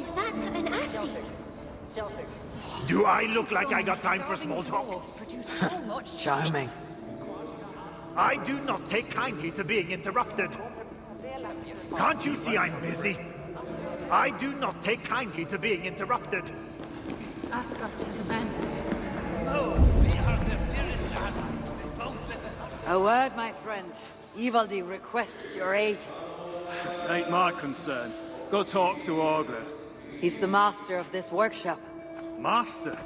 Is that an assay? Do I look like I got time for small talk? Charming. I do not take kindly to being interrupted. Can't you see I'm busy? I do not take kindly to being interrupted. Asgard has abandoned us. A word, my friend. Ivaldi requests your aid. Ain't my concern. Go talk to Augur. He's the master of this workshop. Master?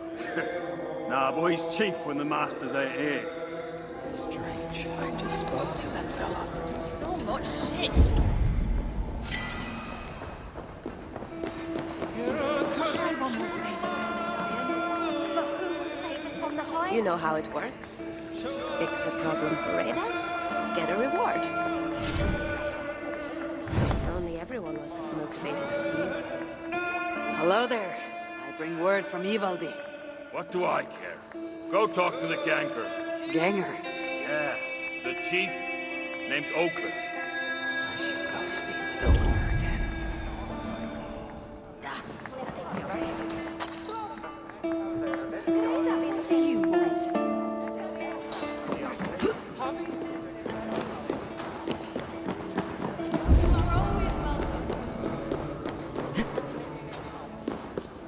Nah, boy, he's chief when the masters ain't here. Strange. I just spoke to that fella. So much shit. You know how it works. Fix a problem for Radar, get a reward. If only everyone was as motivated as you. Hello there. I bring word from Ivaldi. What do I care? Go talk to the ganker. Ganger. Yeah, the chief. Name's Oakland. I should go speak with Oakland again. What do you want?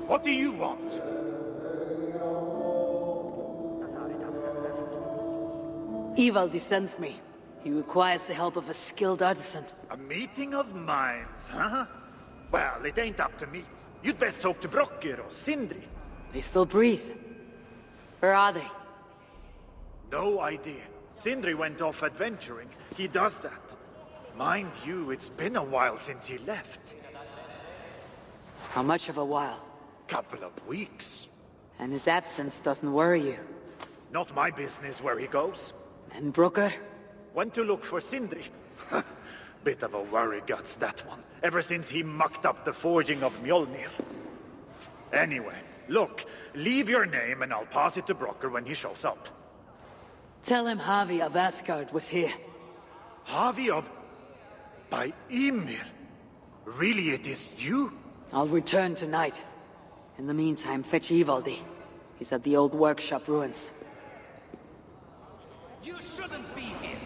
What do you want? Ivaldi sends me. He requires the help of a skilled artisan. A meeting of minds, huh? Well, it ain't up to me. You'd best talk to Brokker or Sindri. They still breathe. Where are they? No idea. Sindri went off adventuring. He does that. Mind you, it's been a while since he left. How much of a while? Couple of weeks. And his absence doesn't worry you. Not my business where he goes. And Brooker? Went to look for Sindri. Bit of a worry guts, that one. Ever since he mucked up the forging of Mjolnir. Anyway, look, leave your name and I'll pass it to Brokker when he shows up. Tell him Javi of Asgard was here. Javi of... by Ymir. Really, it is you? I'll return tonight. In the meantime, fetch Ivaldi. He's at the old workshop ruins. You shouldn't be here.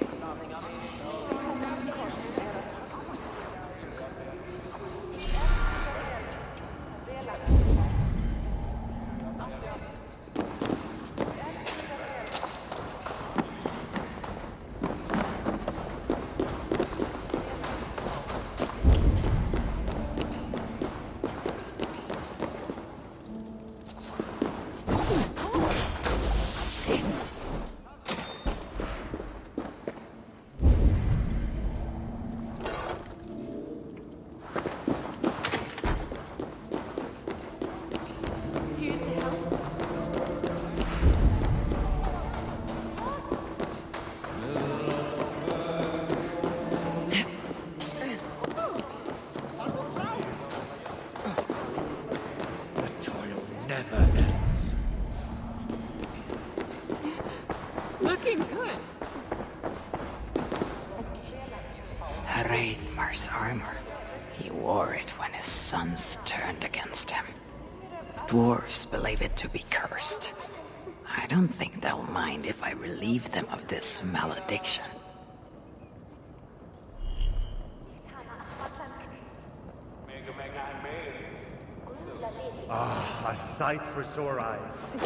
Looking good. Hreidmar's armor. He wore it when his sons turned against him. Dwarves believe it to be cursed. I don't think they'll mind if I relieve them of this malediction. Ah, a sight for sore eyes.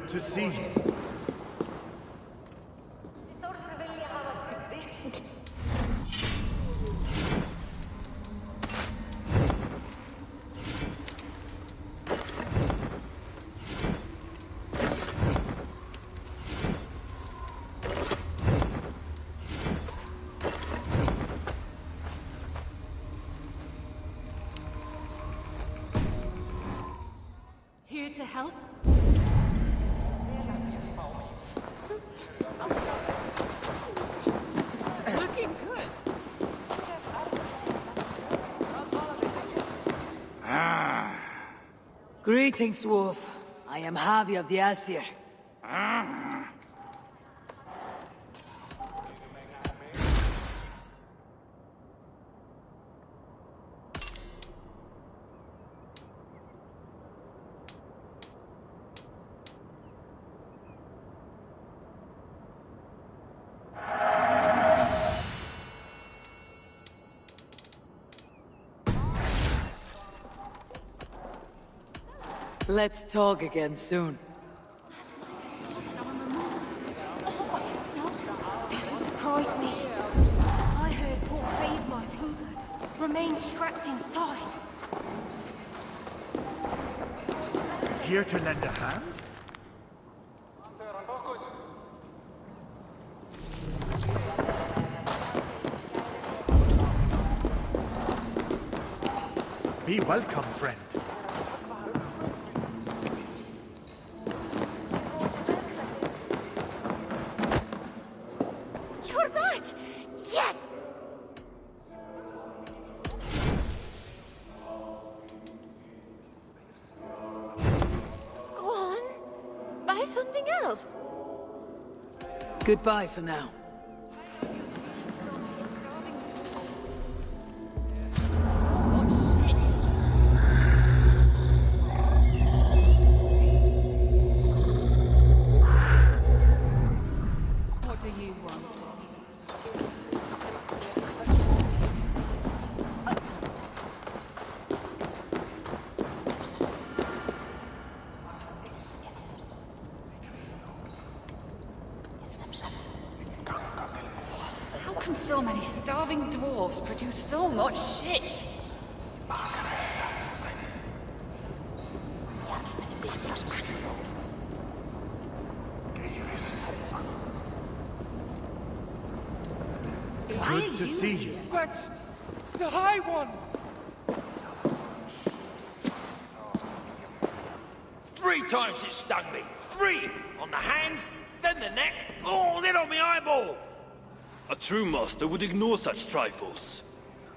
to see you. Here to help? Looking good. Greetings, dwarf. I am Havi of the Aesir. Let's talk again soon. Doesn't surprise me. I heard poor Creed might remain strapped inside. Here to lend a hand? Be welcome, friend. You're back! Yes! Go on. Buy something else. Goodbye for now. What do you want? How can so many starving dwarves produce so much shit? Why Good are to you see here? you. That's the High One! 3 times it stung me. 3! On the hand, then the neck, oh, then on the eyeball. A true master would ignore such trifles.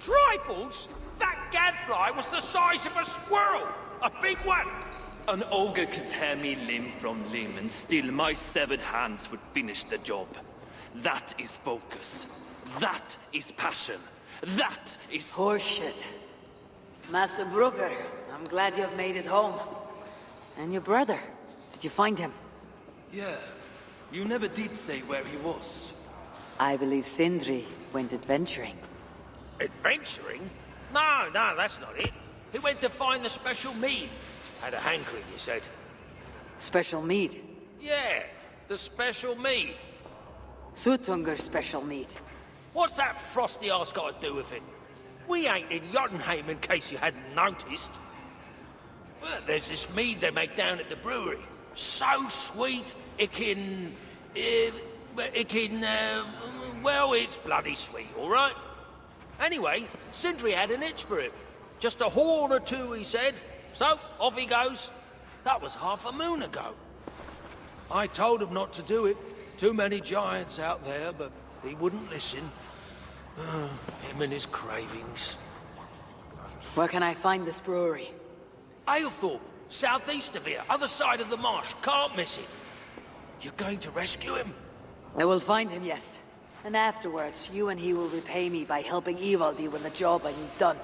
Trifles? That gadfly was the size of a squirrel. A big one. An ogre could tear me limb from limb, and still my severed hands would finish the job. That is focus. That is passion. That is... Horseshit. Master Brooker, I'm glad you have made it home. And your brother, did you find him? Yeah, you never did say where he was. I believe Sindri went adventuring. Adventuring? No, that's not it. He went to find the special mead. Had a hankering, he said. Special meat. Yeah, the special mead. Sutungur special meat. What's that frosty arse got to do with it? We ain't in Jotunheim, in case you hadn't noticed. Well, there's this mead they make down at the brewery. So sweet, well, it's bloody sweet, all right? Anyway, Sindri had an itch for it. Just a horn or 2, he said. So, off he goes. That was half a moon ago. I told him not to do it. Too many giants out there, but he wouldn't listen. Him and his cravings. Where can I find this brewery? Aylthorpe, southeast of here, other side of the marsh. Can't miss it. You're going to rescue him? I will find him, yes. And afterwards, you and he will repay me by helping Ivaldi with the job I need done.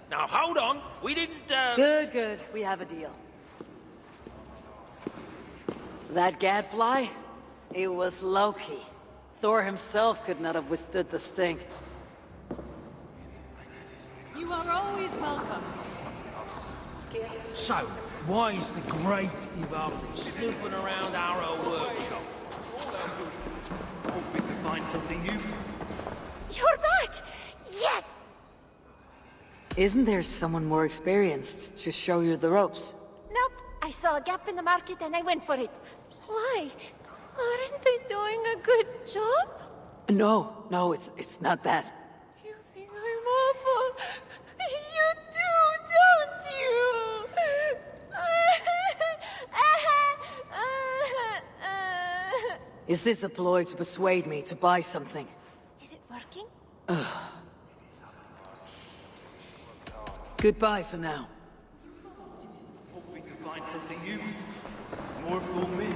Now, hold on. We didn't, Good. We have a deal. That gadfly? It was Loki. Thor himself could not have withstood the sting. You are always welcome. So, why is the great Ivan snooping around our old workshop? Hope we can find something new. You're back! Yes! Isn't there someone more experienced to show you the ropes? Nope. I saw a gap in the market and I went for it. Why? Aren't I doing a good job? No, it's not that. You think I'm awful? You do, don't you? Is this a ploy to persuade me to buy something? Is it working? Goodbye for now. Hope we can find something new. More for me.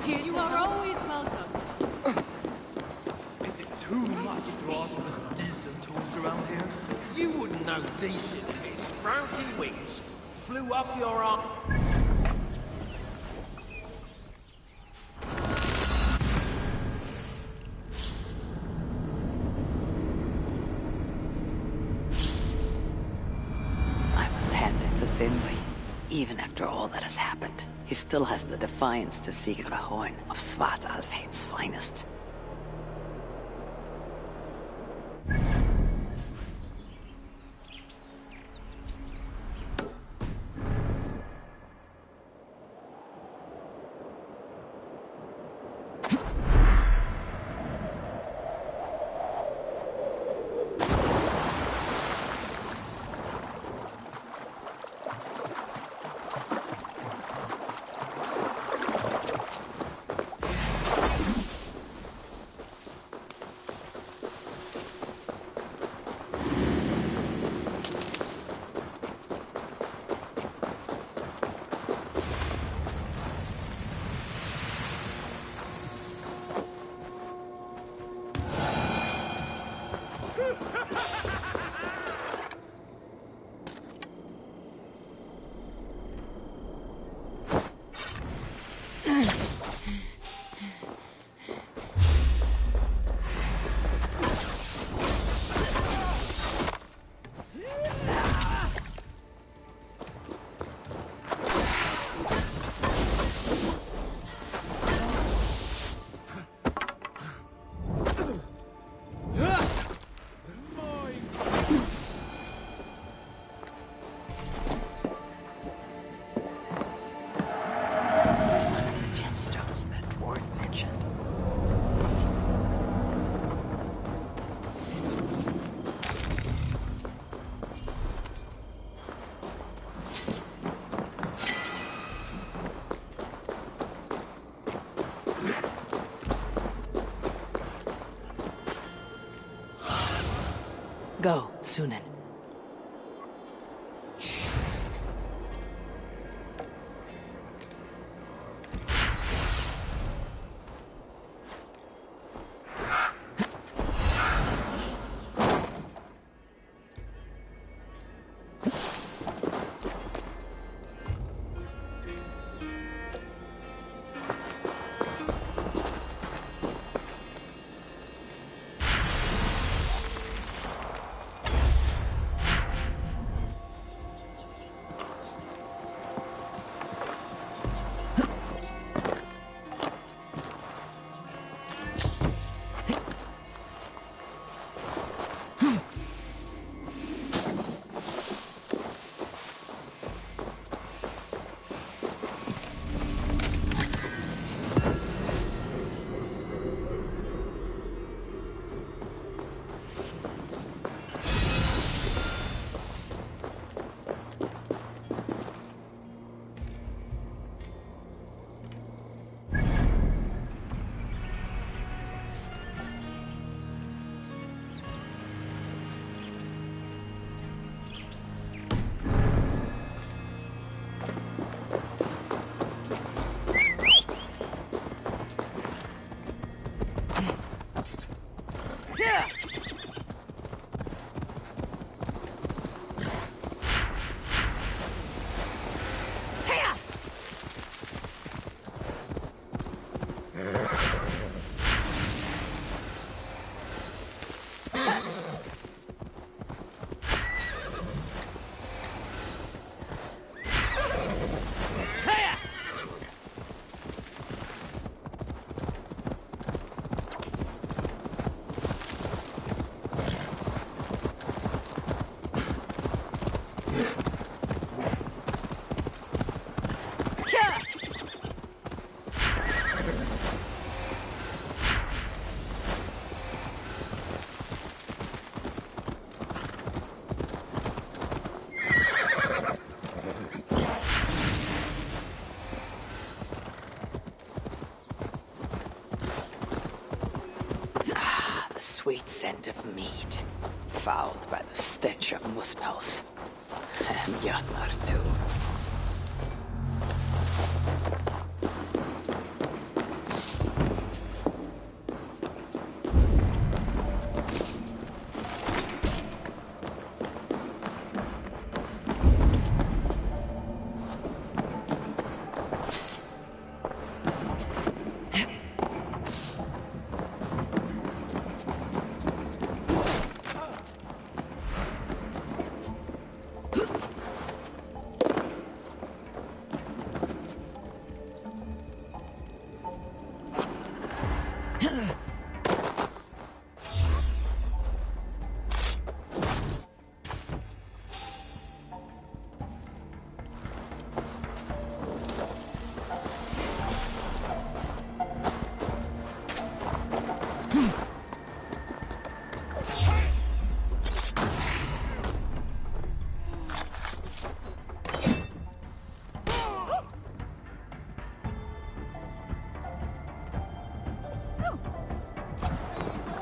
You are always welcome. Is it too much to ask for decent tools around here? You wouldn't know decent if sprouting wings flew up your arm. I must hand it to Sindri. Even after all that has happened, he still has the defiance to seek the horn of Svartalfheim's finest. Go, Sunan. The sweet scent of meat, fouled by the stench of muspels. And Jotnar too.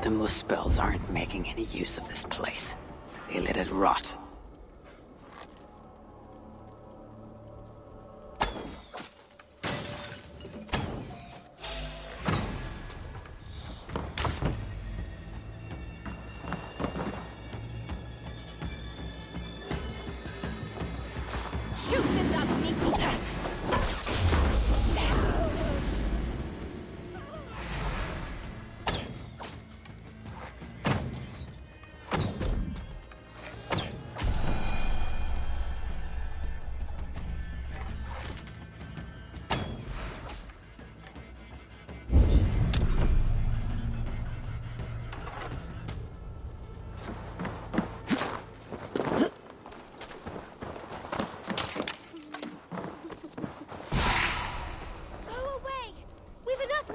The muspels aren't making any use of this place. They let it rot. Shoot them, that sneaky cat!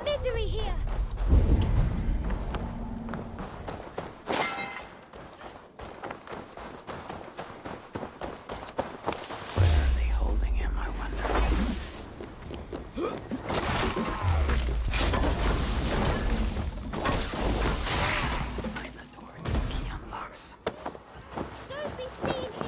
Misery here! Where are they holding him, I wonder? Find the door this key unlocks. Don't be seen here!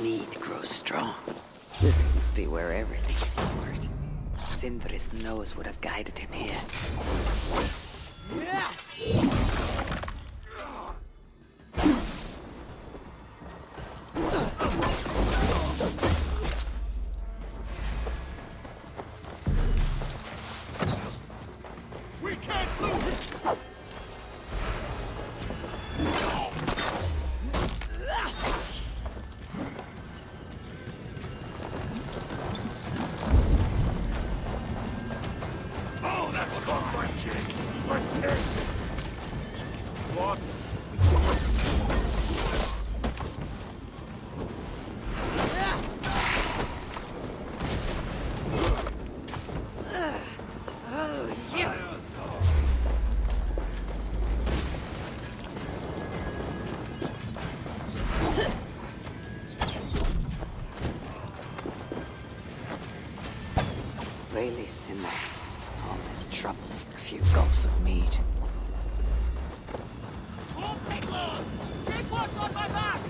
Meat grows strong. This must be where everything is stored. Sindri's nose would have guided him here. We can't lose! place in there. All this trouble for a few gulps of mead. Keep watch on my back!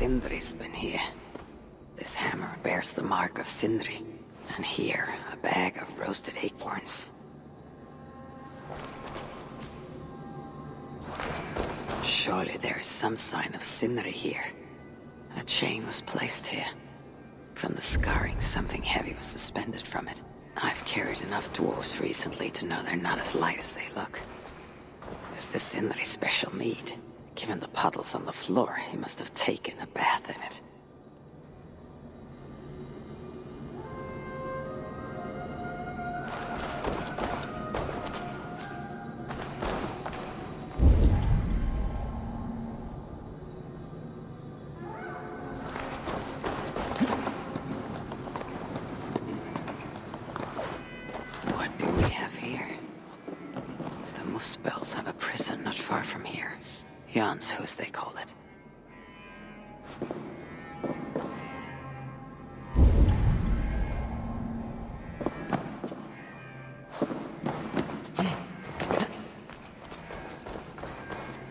Sindri's been here. This hammer bears the mark of Sindri. And here, a bag of roasted acorns. Surely there is some sign of Sindri here. A chain was placed here. From the scarring, something heavy was suspended from it. I've carried enough dwarves recently to know they're not as light as they look. Is this Sindri's special mead? Given the puddles on the floor, he must have taken a bath in it. What do we have here? The Muspels have a prison not far from here. Jan's Hus, they call it.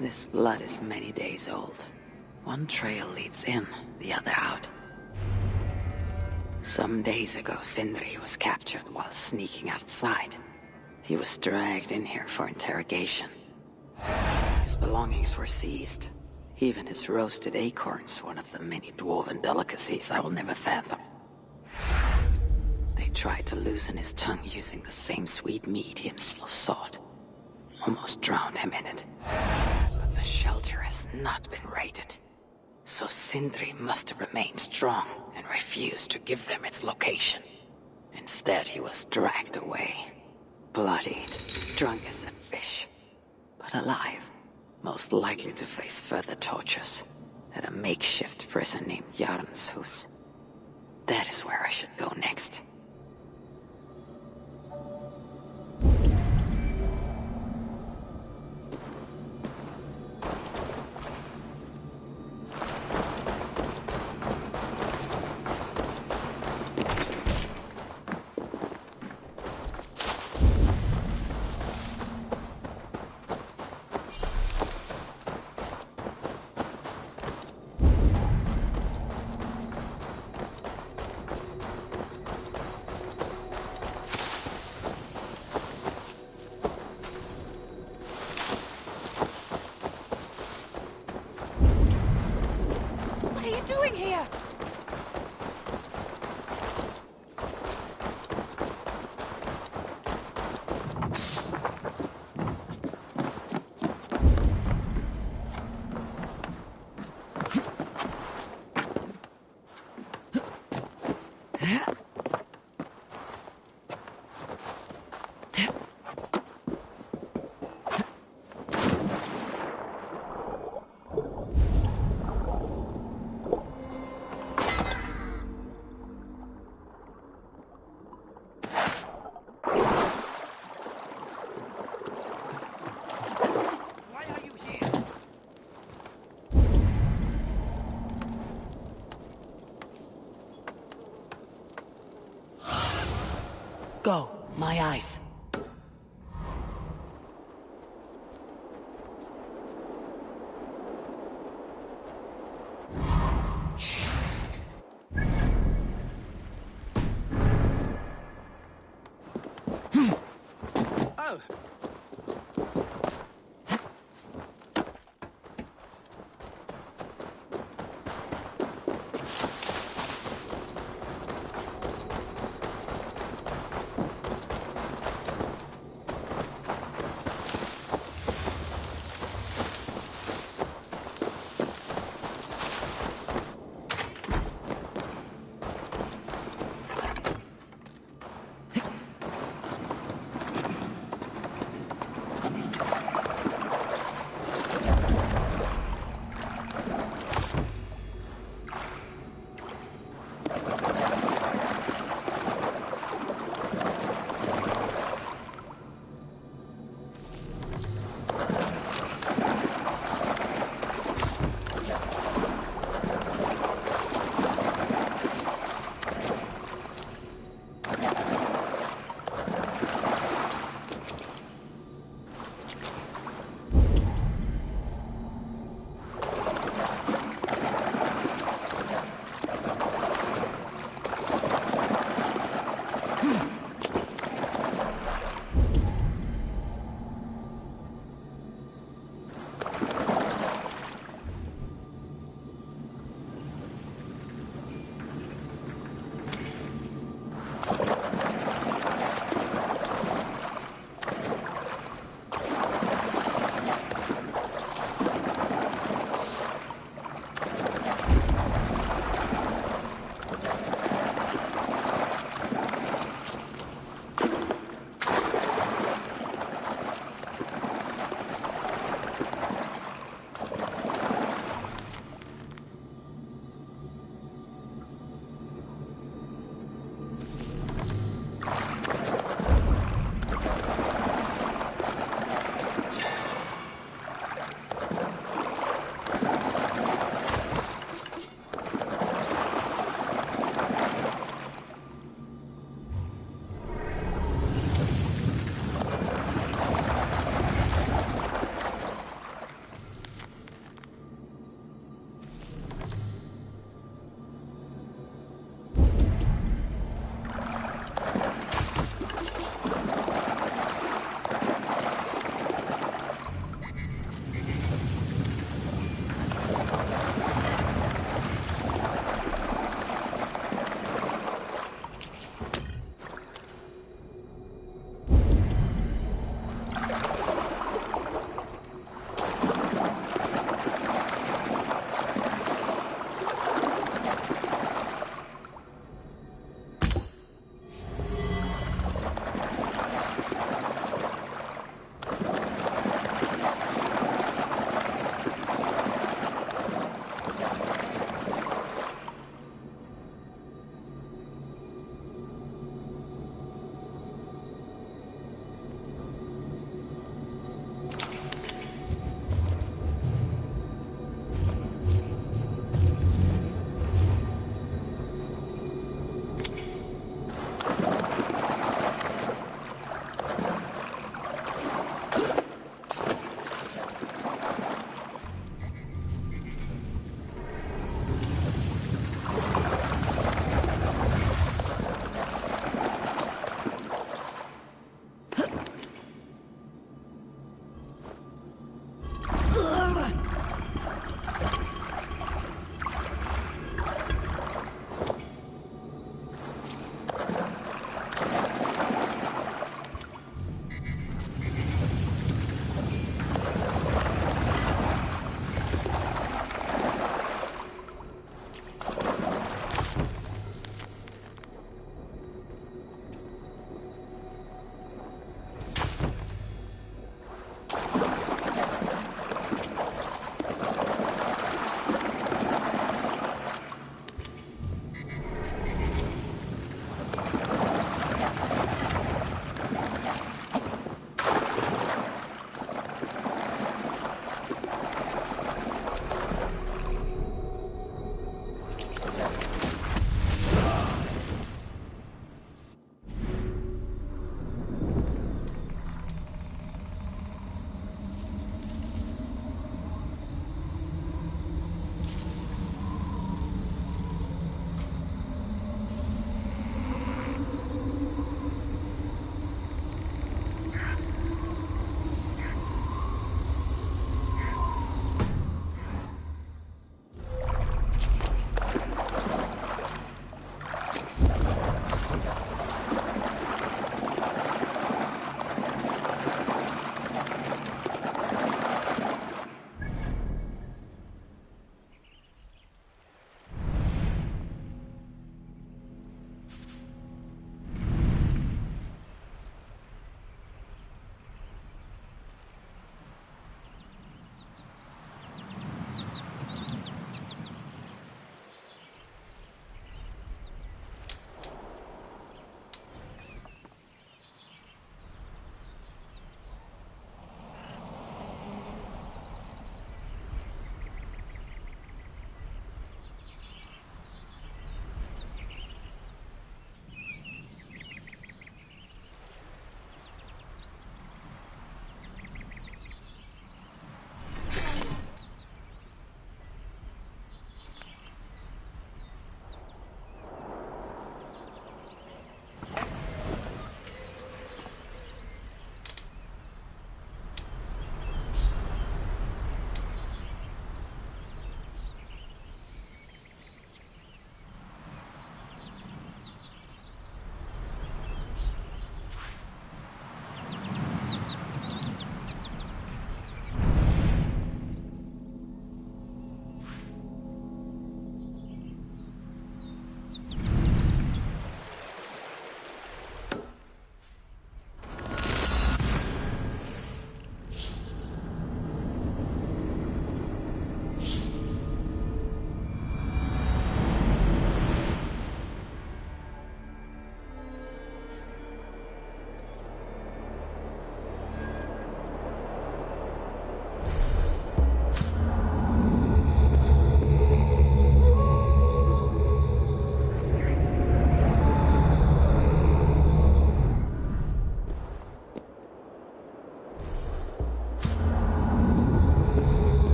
This blood is many days old. One trail leads in, the other out. Some days ago, Sindri was captured while sneaking outside. He was dragged in here for interrogation. His belongings were seized. Even his roasted acorns, one of the many dwarven delicacies I will never fathom. They tried to loosen his tongue using the same sweet mead he himself sought. Almost drowned him in it. But the shelter has not been raided. So Sindri must have remained strong and refused to give them its location. Instead, he was dragged away. Bloodied, drunk as a fish. But alive. Most likely to face further tortures at a makeshift prison named Jarn's Hus. That is where I should go next. Go, my eyes.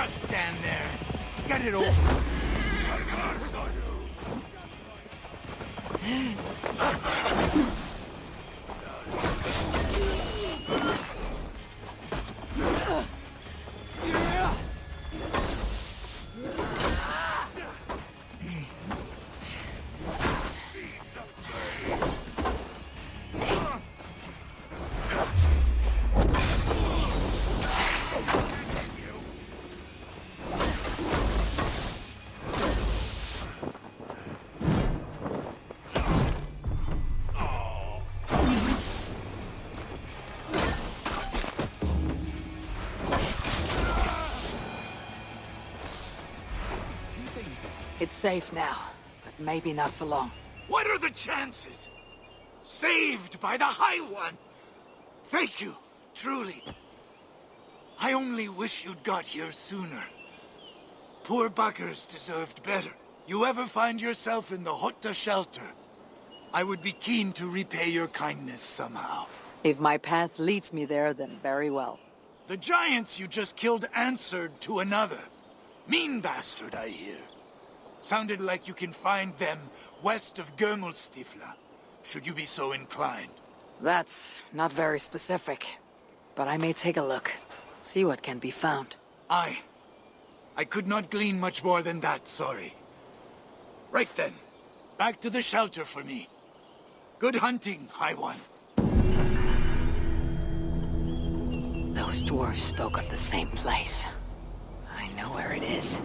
Just stand there. Get it over. It's safe now, but maybe not for long. What are the chances? Saved by the High One! Thank you, truly. I only wish you'd got here sooner. Poor buggers deserved better. You ever find yourself in the Hotta shelter, I would be keen to repay your kindness somehow. If my path leads me there, then very well. The giants you just killed answered to another. Mean bastard, I hear. Sounded like you can find them west of Gurmulstifla, should you be so inclined. That's not very specific, but I may take a look. See what can be found. I could not glean much more than that, sorry. Right then, back to the shelter for me. Good hunting, High One. Those dwarves spoke of the same place. I know where it is.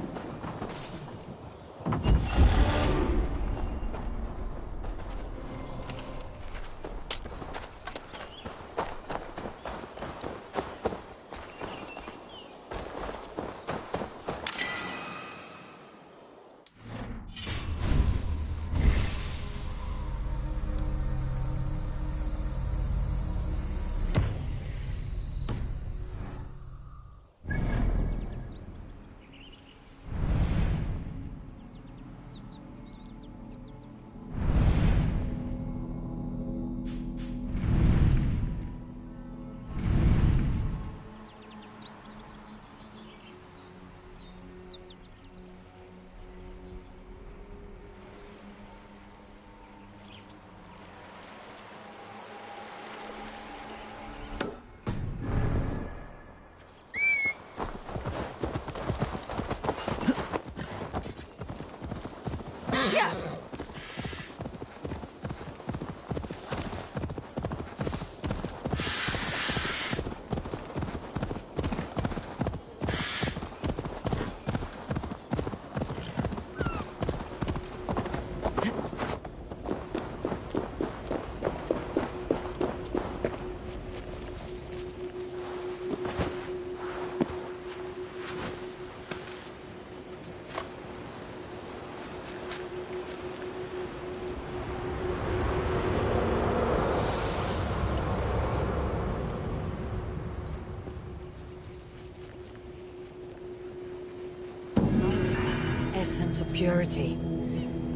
Essence of purity,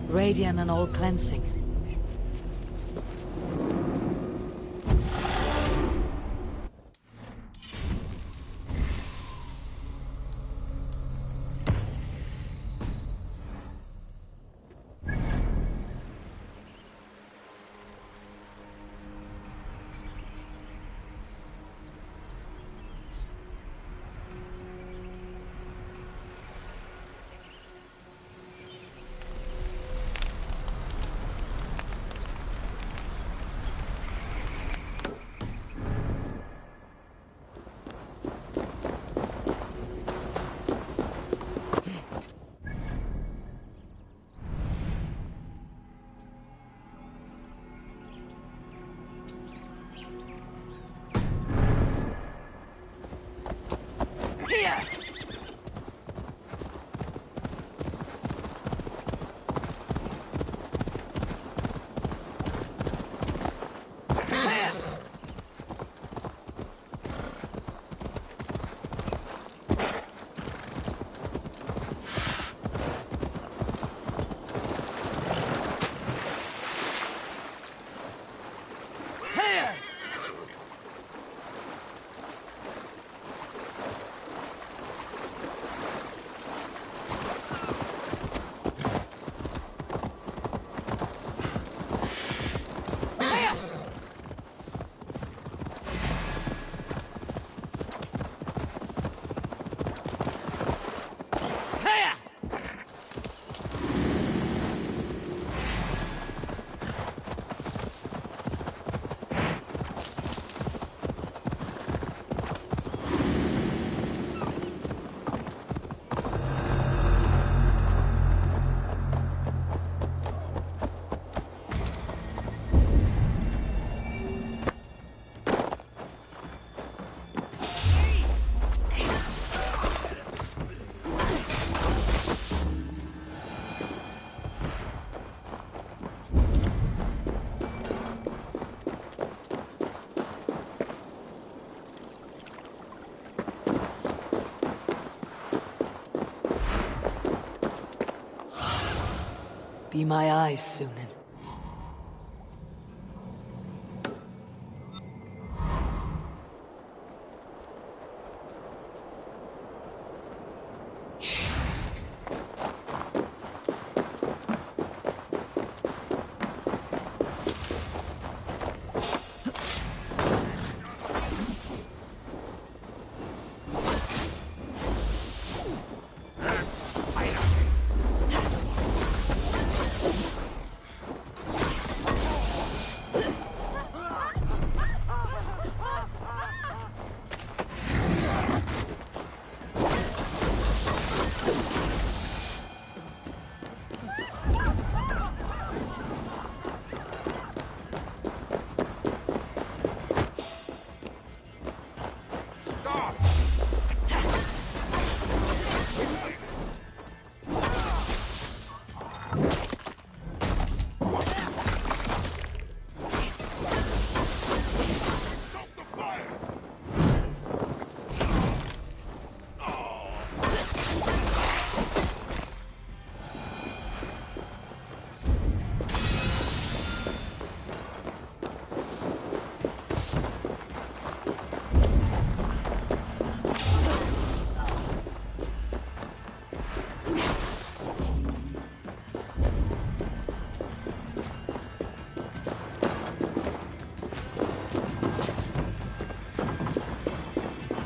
radiant and all-cleansing. Be my eyes, Sunan.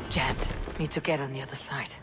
Jammed. Need to get on the other side.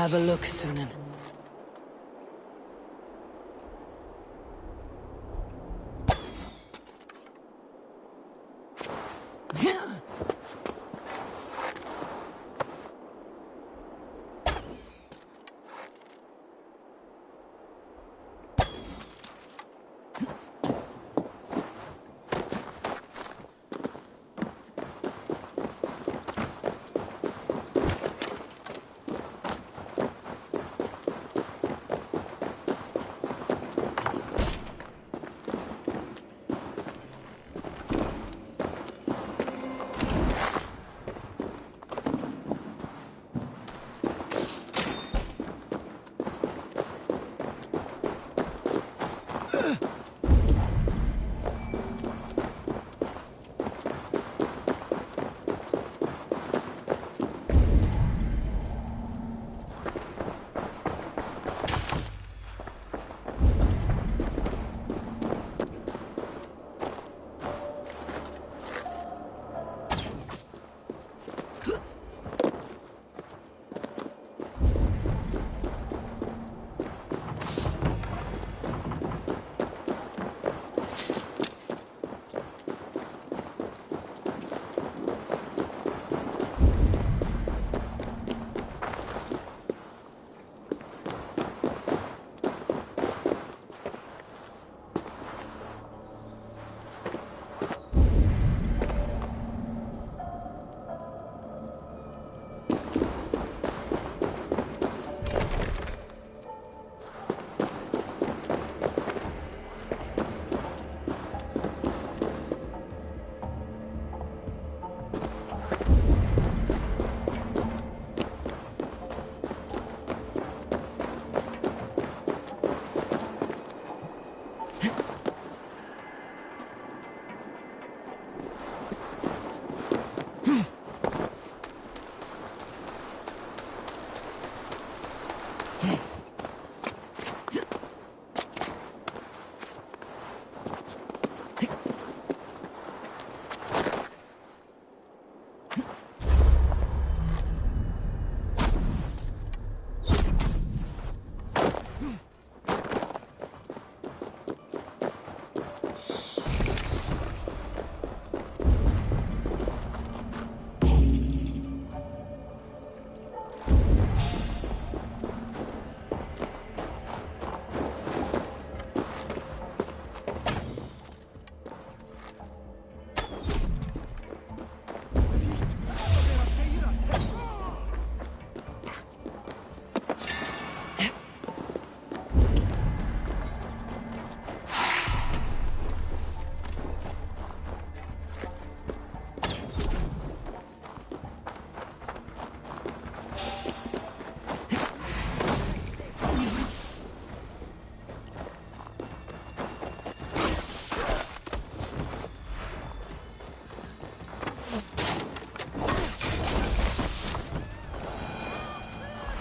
Have a look, Sunan.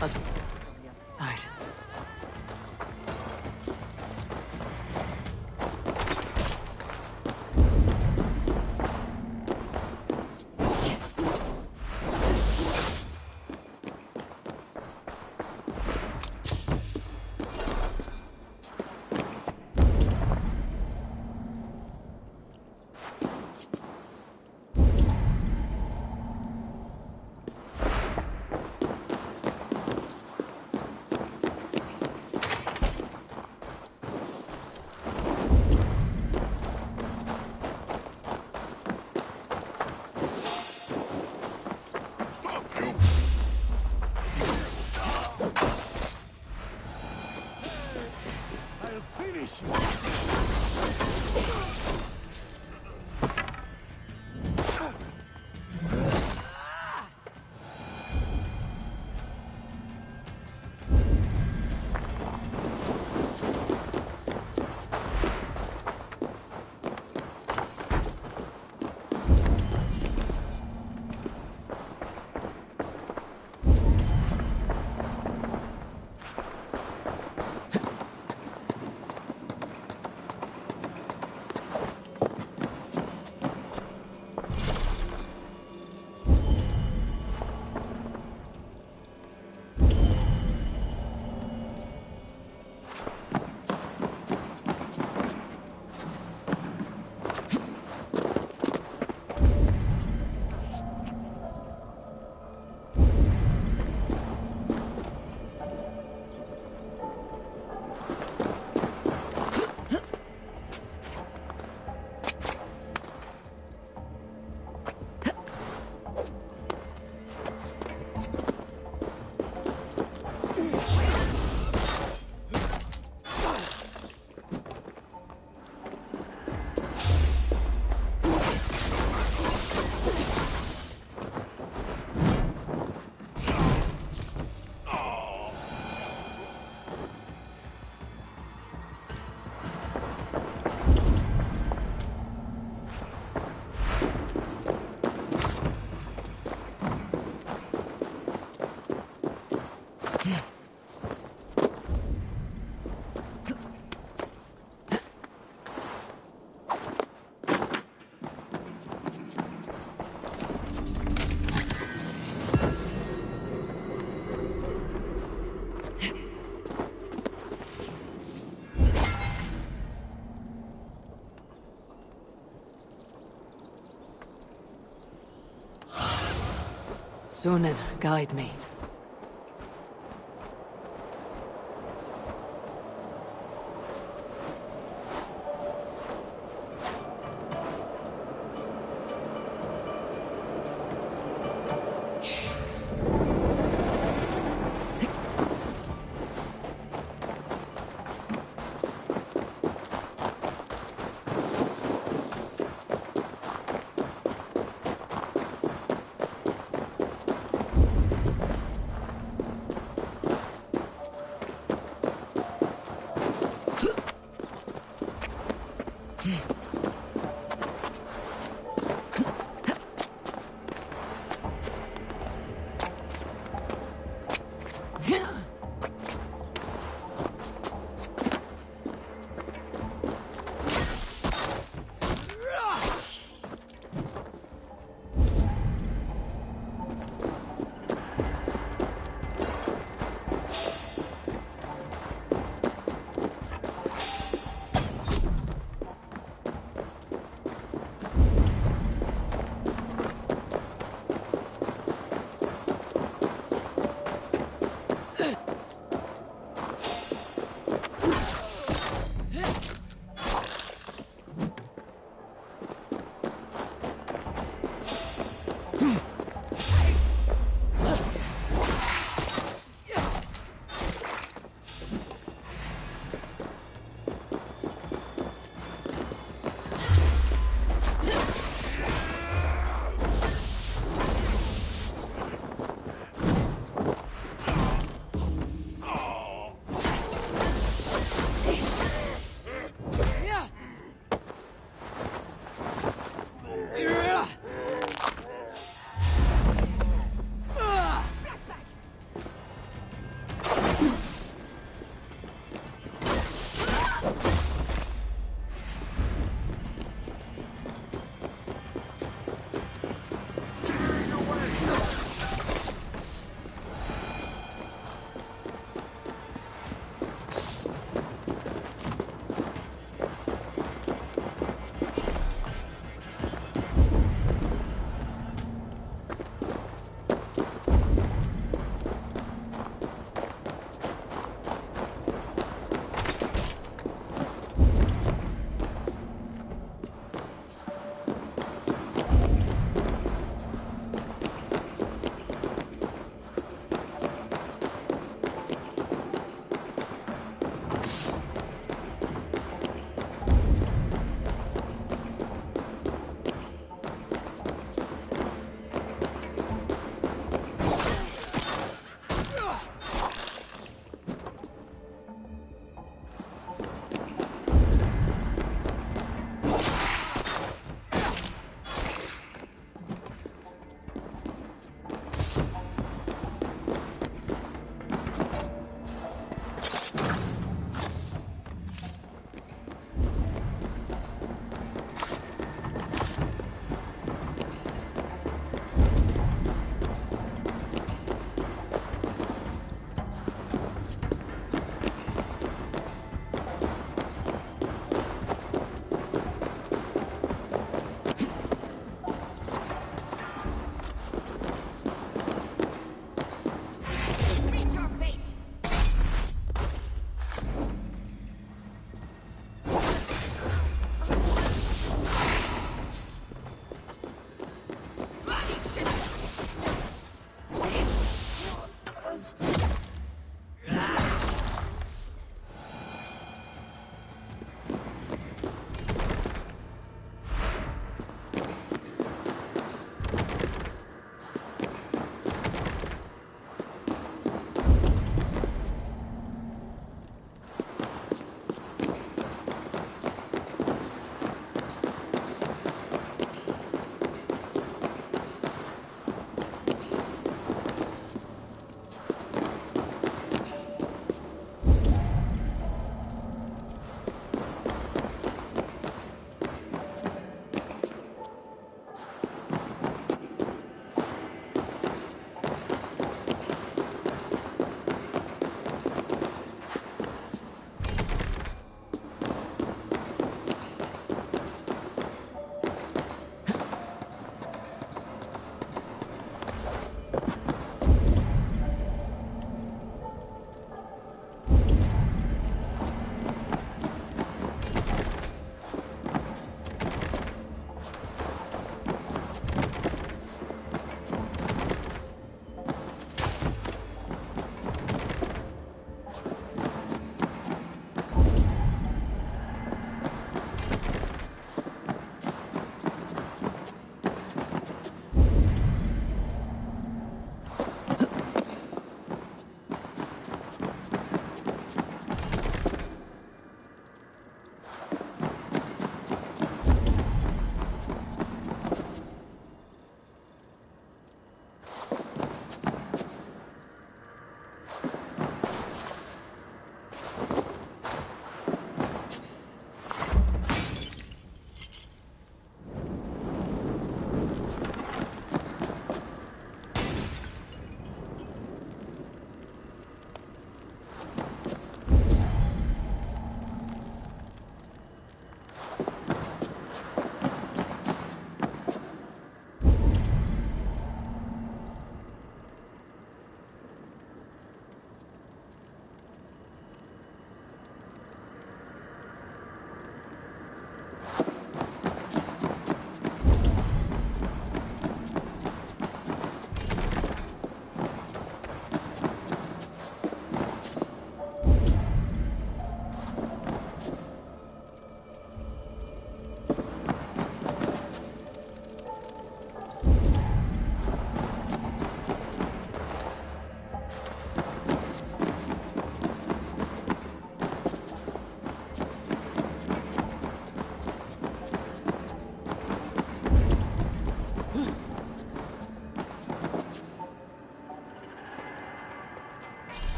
Must be on the other side. Sunan, guide me.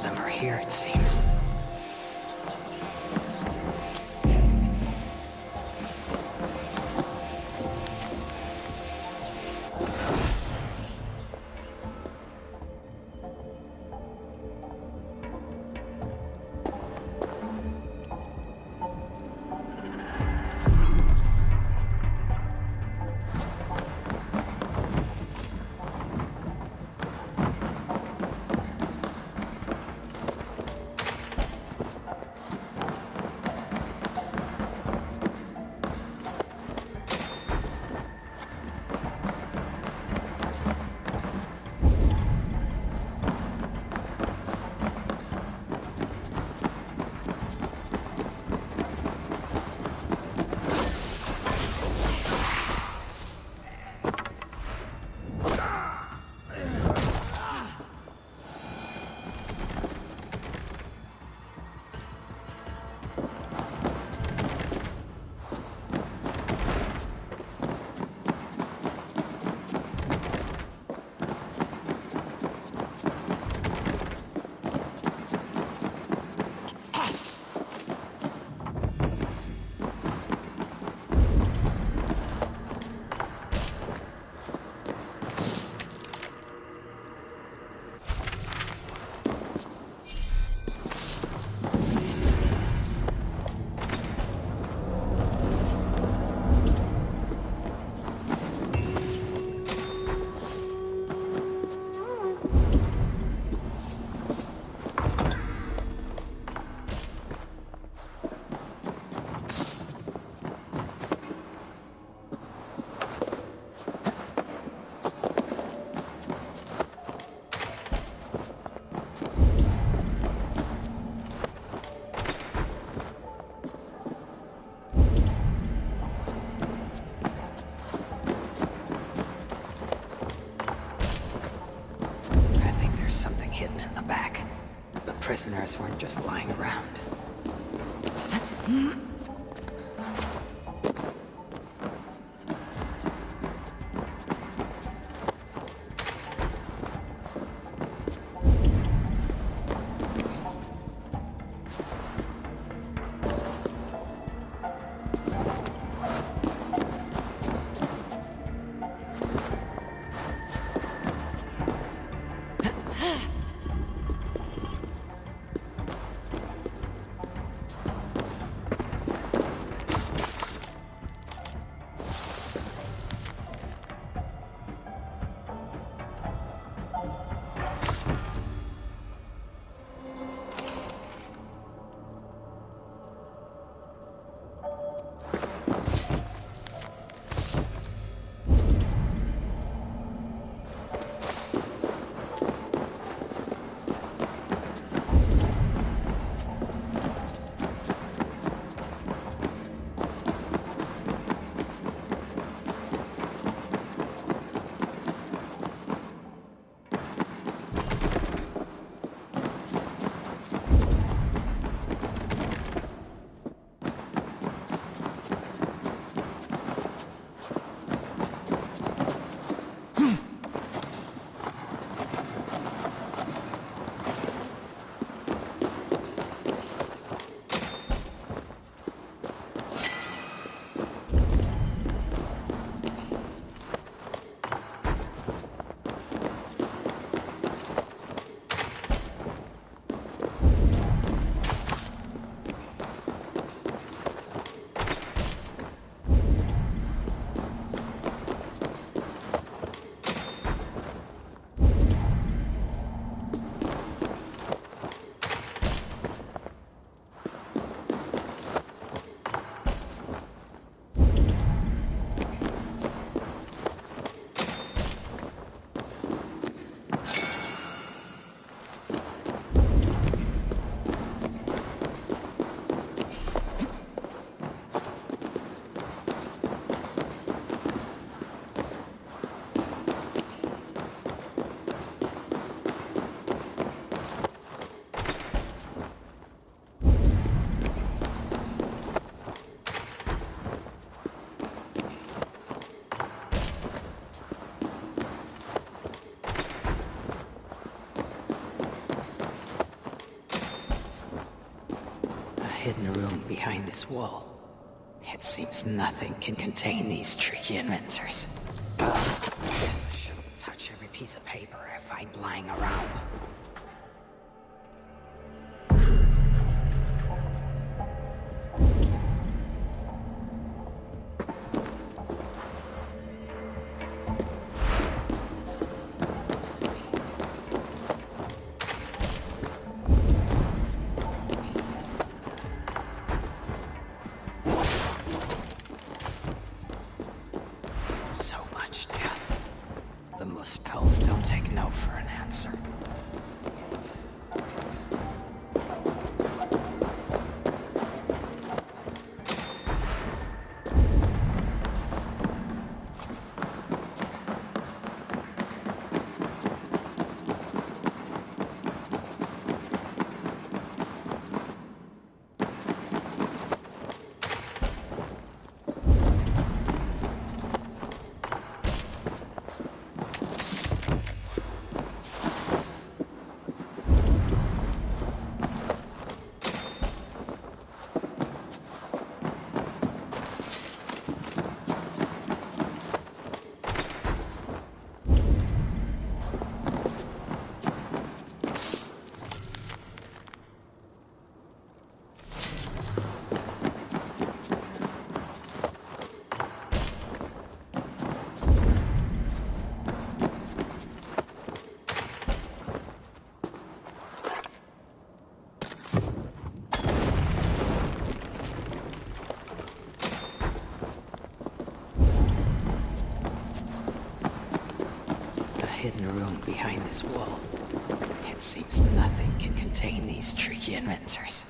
of them are here, it seems. Prisoners weren't just lying around. hidden room behind this wall. It seems nothing can contain these tricky inventors. Guess I shouldn't touch every piece of paper I find lying around. Hidden room behind this wall. It seems nothing can contain these tricky inventors.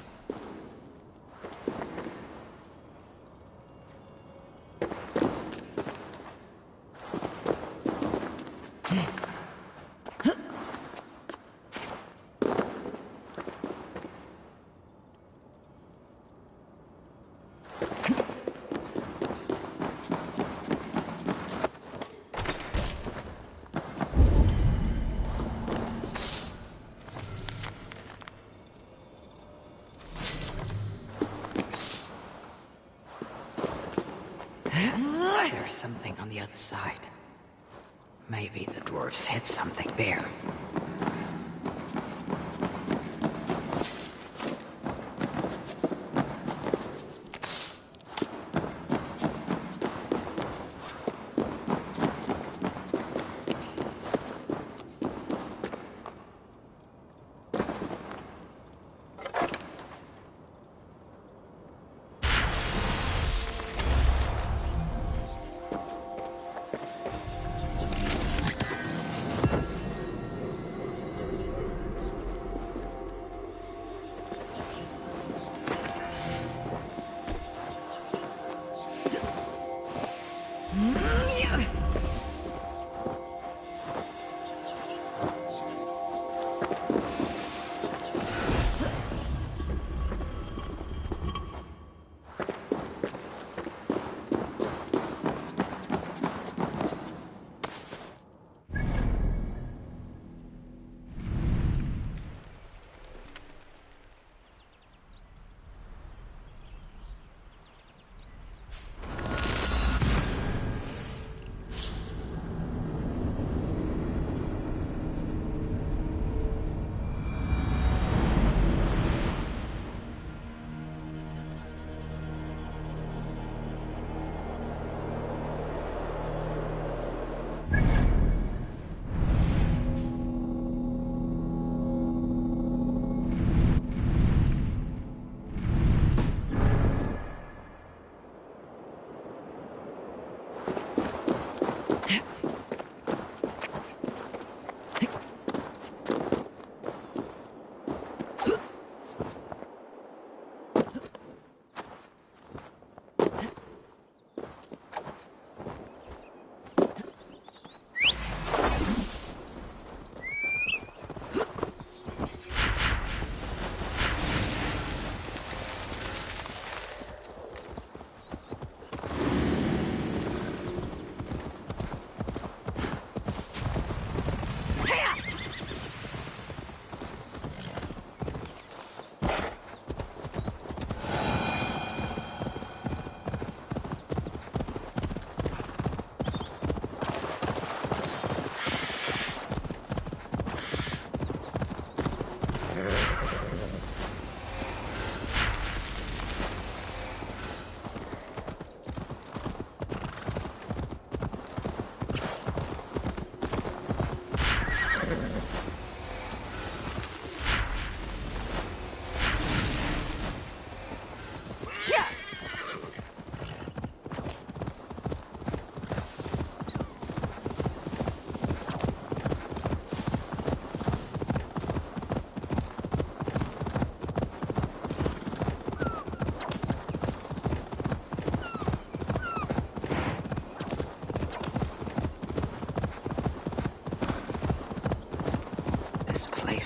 There's something on the other side. Maybe the dwarves hid something there.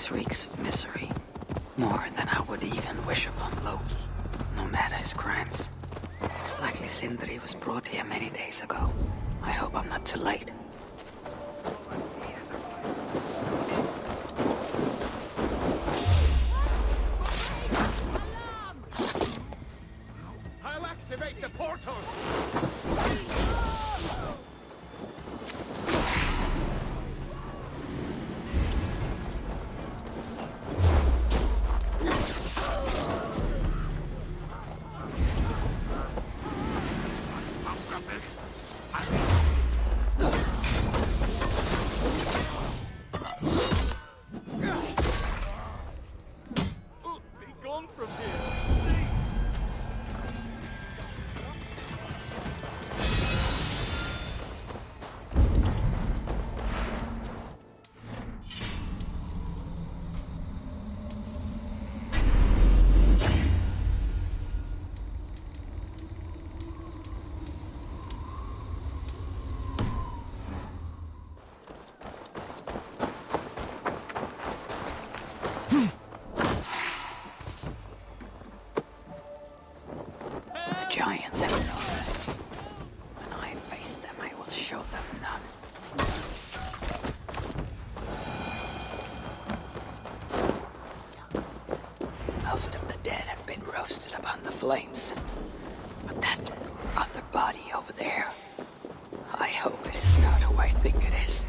place reeks of misery. More than I would even wish upon Loki, no matter his crimes. It's likely Sindri was brought here many days ago. I hope I'm not too late. I'll activate the portal! Giants have no mercy. When I face them, I will show them none. Most of the dead have been roasted upon the flames. But that other body over there, I hope it is not who I think it is.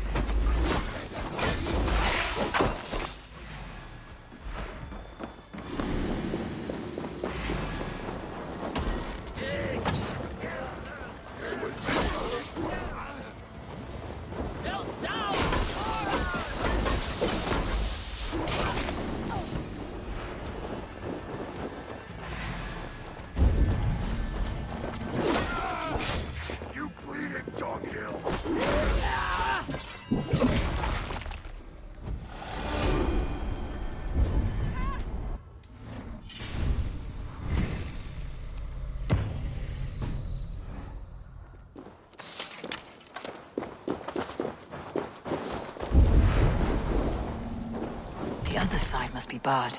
The other side must be barred.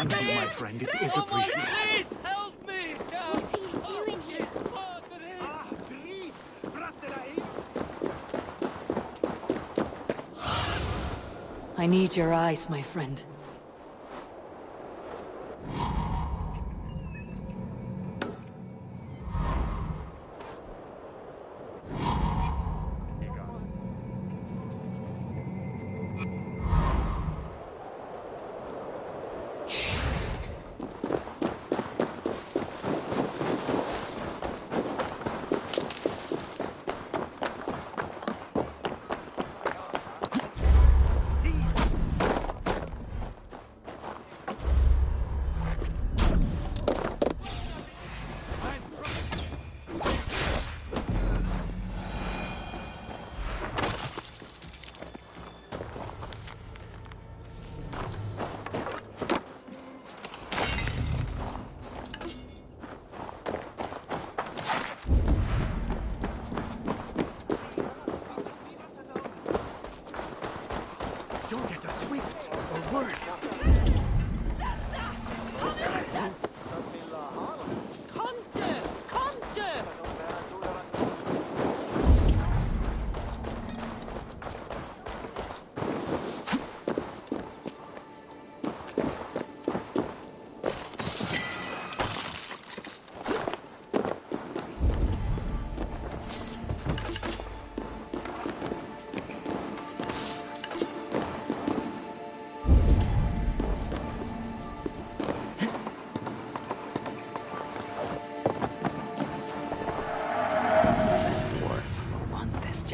Thank you, my friend. It is appreciated. Please help me! What are you doing here? I need your eyes, my friend.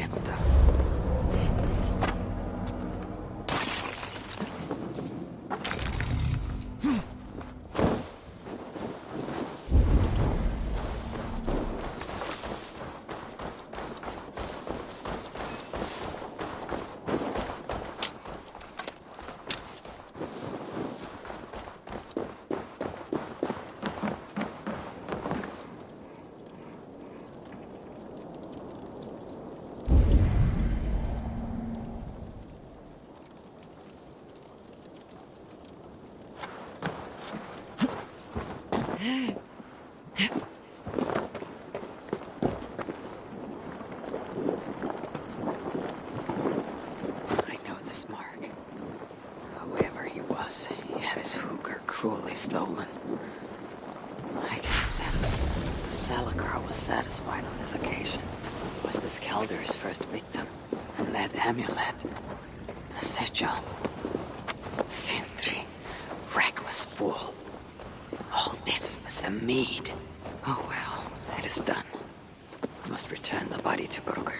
gemstone. Cruelly stolen. I can sense the Salakar was satisfied on this occasion. Was this Kelder's first victim? And that amulet, the sigil. Sindri, reckless fool. All this was a mead. Oh well, it is done. I must return the body to Brugger.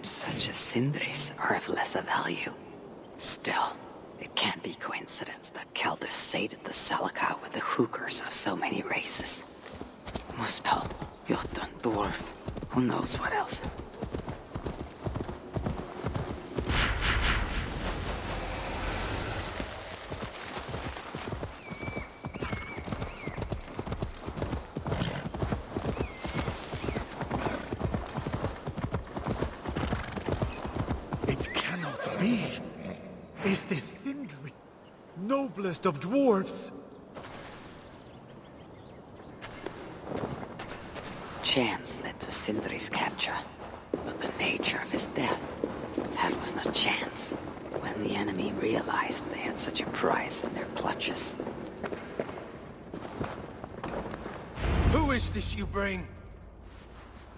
Such as Sindri's are of lesser value. Still, it can't be coincidence that Kelder sated the Salakar with the hookers of so many races. Muspel, Jotun, Dwarf, who knows what else. Is this Sindri, noblest of dwarves? Chance led to Sindri's capture, but the nature of his death, that was not chance. When the enemy realized they had such a prize in their clutches. Who is this you bring?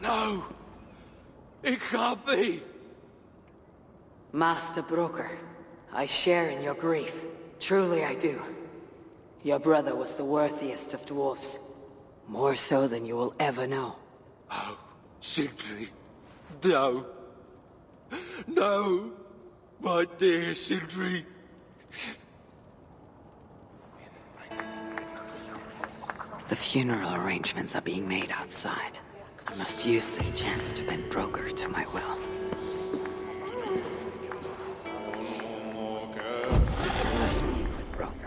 No! It can't be! Master Brugger, I share in your grief. Truly I do. Your brother was the worthiest of dwarfs. More so than you will ever know. Oh, Sindri. No. No! My dear Sindri. The funeral arrangements are being made outside. I must use this chance to bend broker to my will. Let's meet with broker.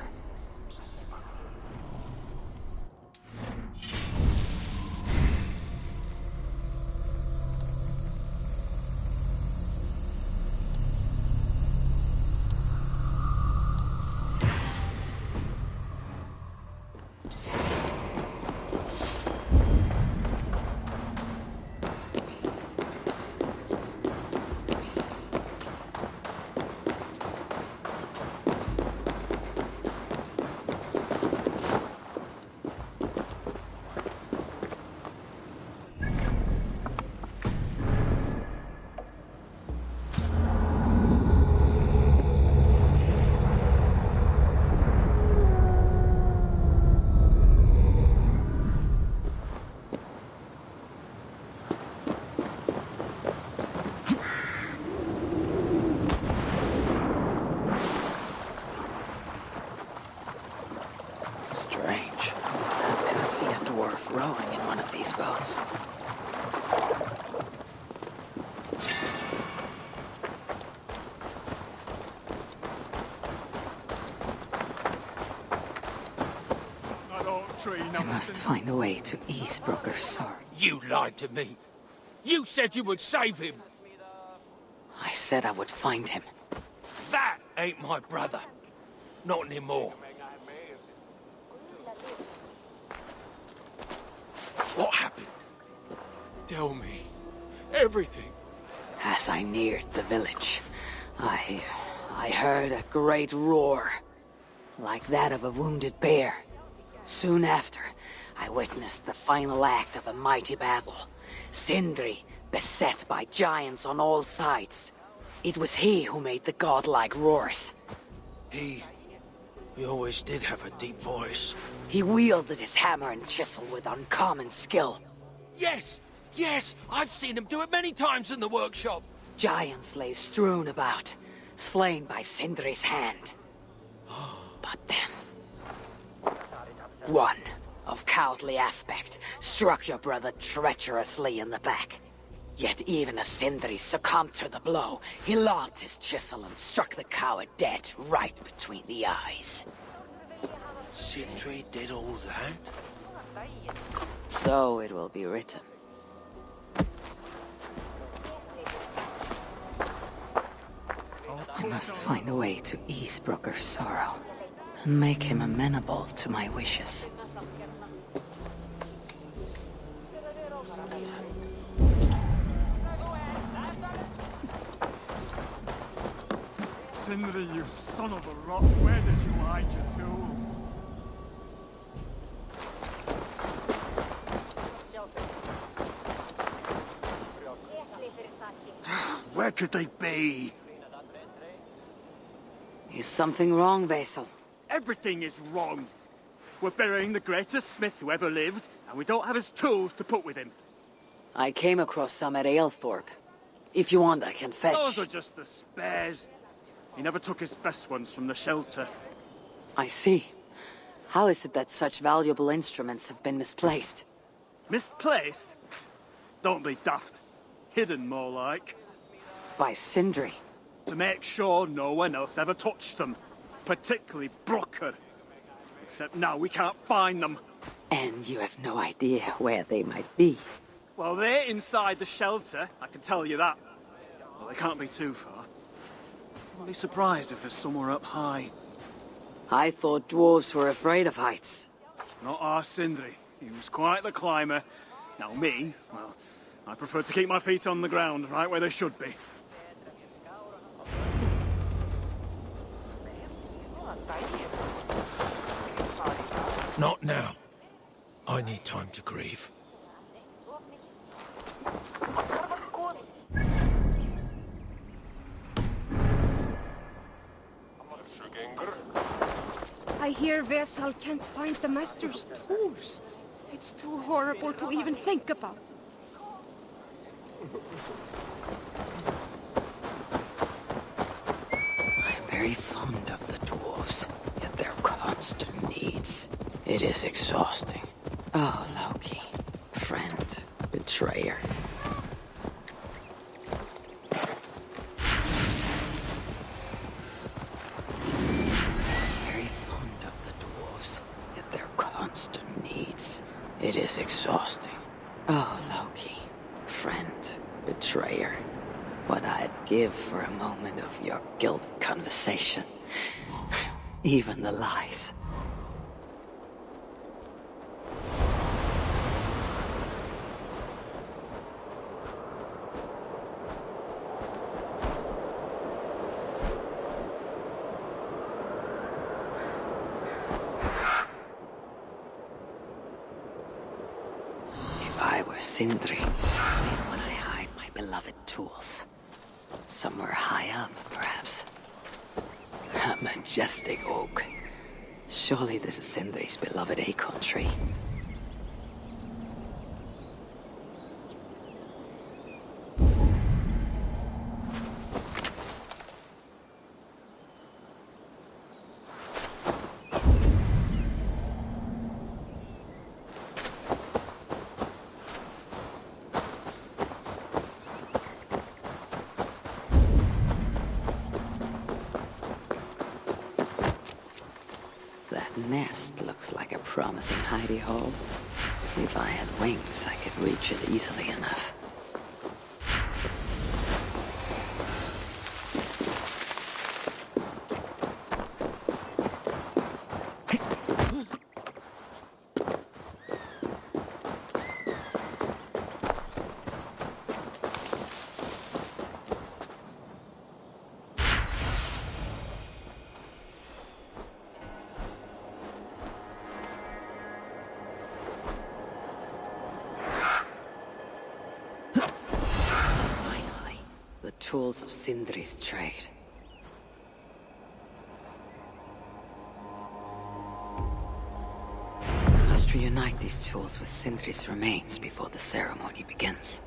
Rowing in one of these boats. I must find a way to ease Brooker's sorrow. You lied to me. You said you would save him. I said I would find him. That ain't my brother. Not anymore. What happened? Tell me. Everything. As I neared the village, I heard a great roar, like that of a wounded bear. Soon after, I witnessed the final act of a mighty battle. Sindri, beset by giants on all sides. It was he who made the godlike roars. He always did have a deep voice. He wielded his hammer and chisel with uncommon skill. Yes! Yes! I've seen him do it many times in the workshop. Giants lay strewn about, slain by Sindri's hand. But then, one of cowardly aspect struck your brother treacherously in the back. Yet even as Sindri succumbed to the blow, he lobbed his chisel and struck the coward dead right between the eyes. Sindri did all that? So it will be written. I must find a way to ease Brooker's sorrow and make him amenable to my wishes. Sindri, you son of a rock, where did you hide your tools? Where could they be? Is something wrong, Vassal? Everything is wrong. We're burying the greatest smith who ever lived, and we don't have his tools to put with him. I came across some at Aylthorpe. If you want, I can fetch. Those are just the spares. He never took his best ones from the shelter. I see. How is it that such valuable instruments have been misplaced? Misplaced? Don't be daft. Hidden, more like. By Sindri. To make sure no one else ever touched them. Particularly Brooker. Except now we can't find them. And you have no idea where they might be. Well, they're inside the shelter, I can tell you that. Well, they can't be too far. I'll be surprised if they're somewhere up high. I thought dwarves were afraid of heights. Not our Sindri. He was quite the climber. Now me, well, I prefer to keep my feet on the ground, right where they should be. Not now. I need time to grieve. I hear Vassal can't find the Master's tools. It's too horrible to even think about. I'm very fond of the dwarves, yet their constant needs. It is exhausting. Oh, Loki. Friend. Betrayer. Very fond of the dwarves, yet their constant needs. It is exhausting. Oh, Loki. Friend. Betrayer. What I'd give for a moment of your guilt conversation. Even the lies. If I were Sindri, where would I hide my beloved tools? Somewhere high up, perhaps. A majestic oak. Surely this is Sindri's beloved acorn tree. Nest looks like a promising hidey hole. If I had wings, I could reach it easily enough. Tools of Sindri's trade. I must reunite these tools with Sindri's remains before the ceremony begins.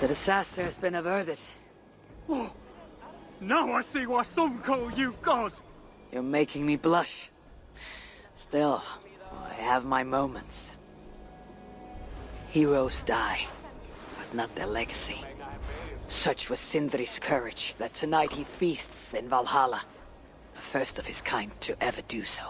The disaster has been averted. Oh, now I see why some call you God. You're making me blush. Still, I have my moments. Heroes die, but not their legacy. Such was Sindri's courage that tonight he feasts in Valhalla, the first of his kind to ever do so.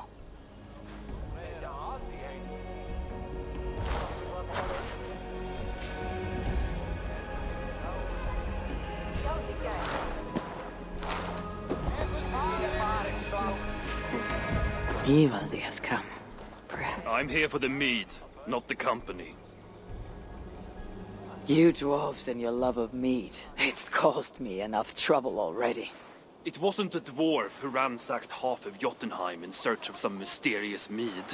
Ivaldi has come. Perhaps. I'm here for the mead, not the company. You dwarves and your love of mead. It's caused me enough trouble already. It wasn't a dwarf who ransacked half of Jotunheim in search of some mysterious mead.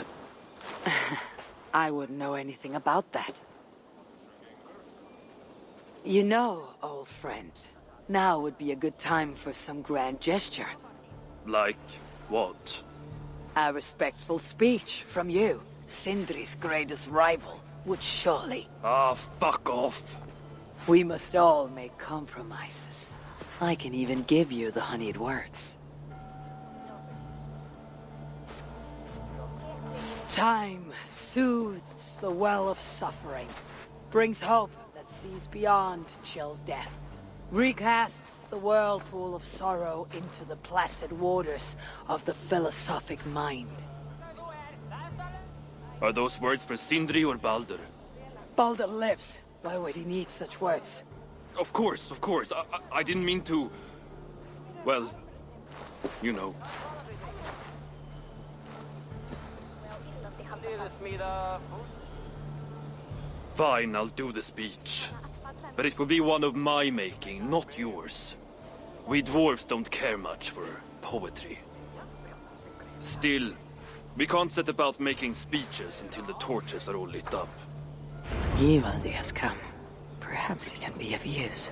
I wouldn't know anything about that. You know, old friend, now would be a good time for some grand gesture. Like what? A respectful speech from you, Sindri's greatest rival, would surely... Ah, fuck off. We must all make compromises. I can even give you the honeyed words. Time soothes the well of suffering, brings hope that sees beyond chill death, recasts the whirlpool of sorrow into the placid waters of the philosophic mind. Are those words for Sindri or Baldur? Balder lives. Why would he need such words? Of course. I didn't mean to... Well, you know. Fine, I'll do the speech. But it will be one of my making, not yours. We dwarves don't care much for poetry. Still, we can't set about making speeches until the torches are all lit up. Ivaldi has come. Perhaps he can be of use.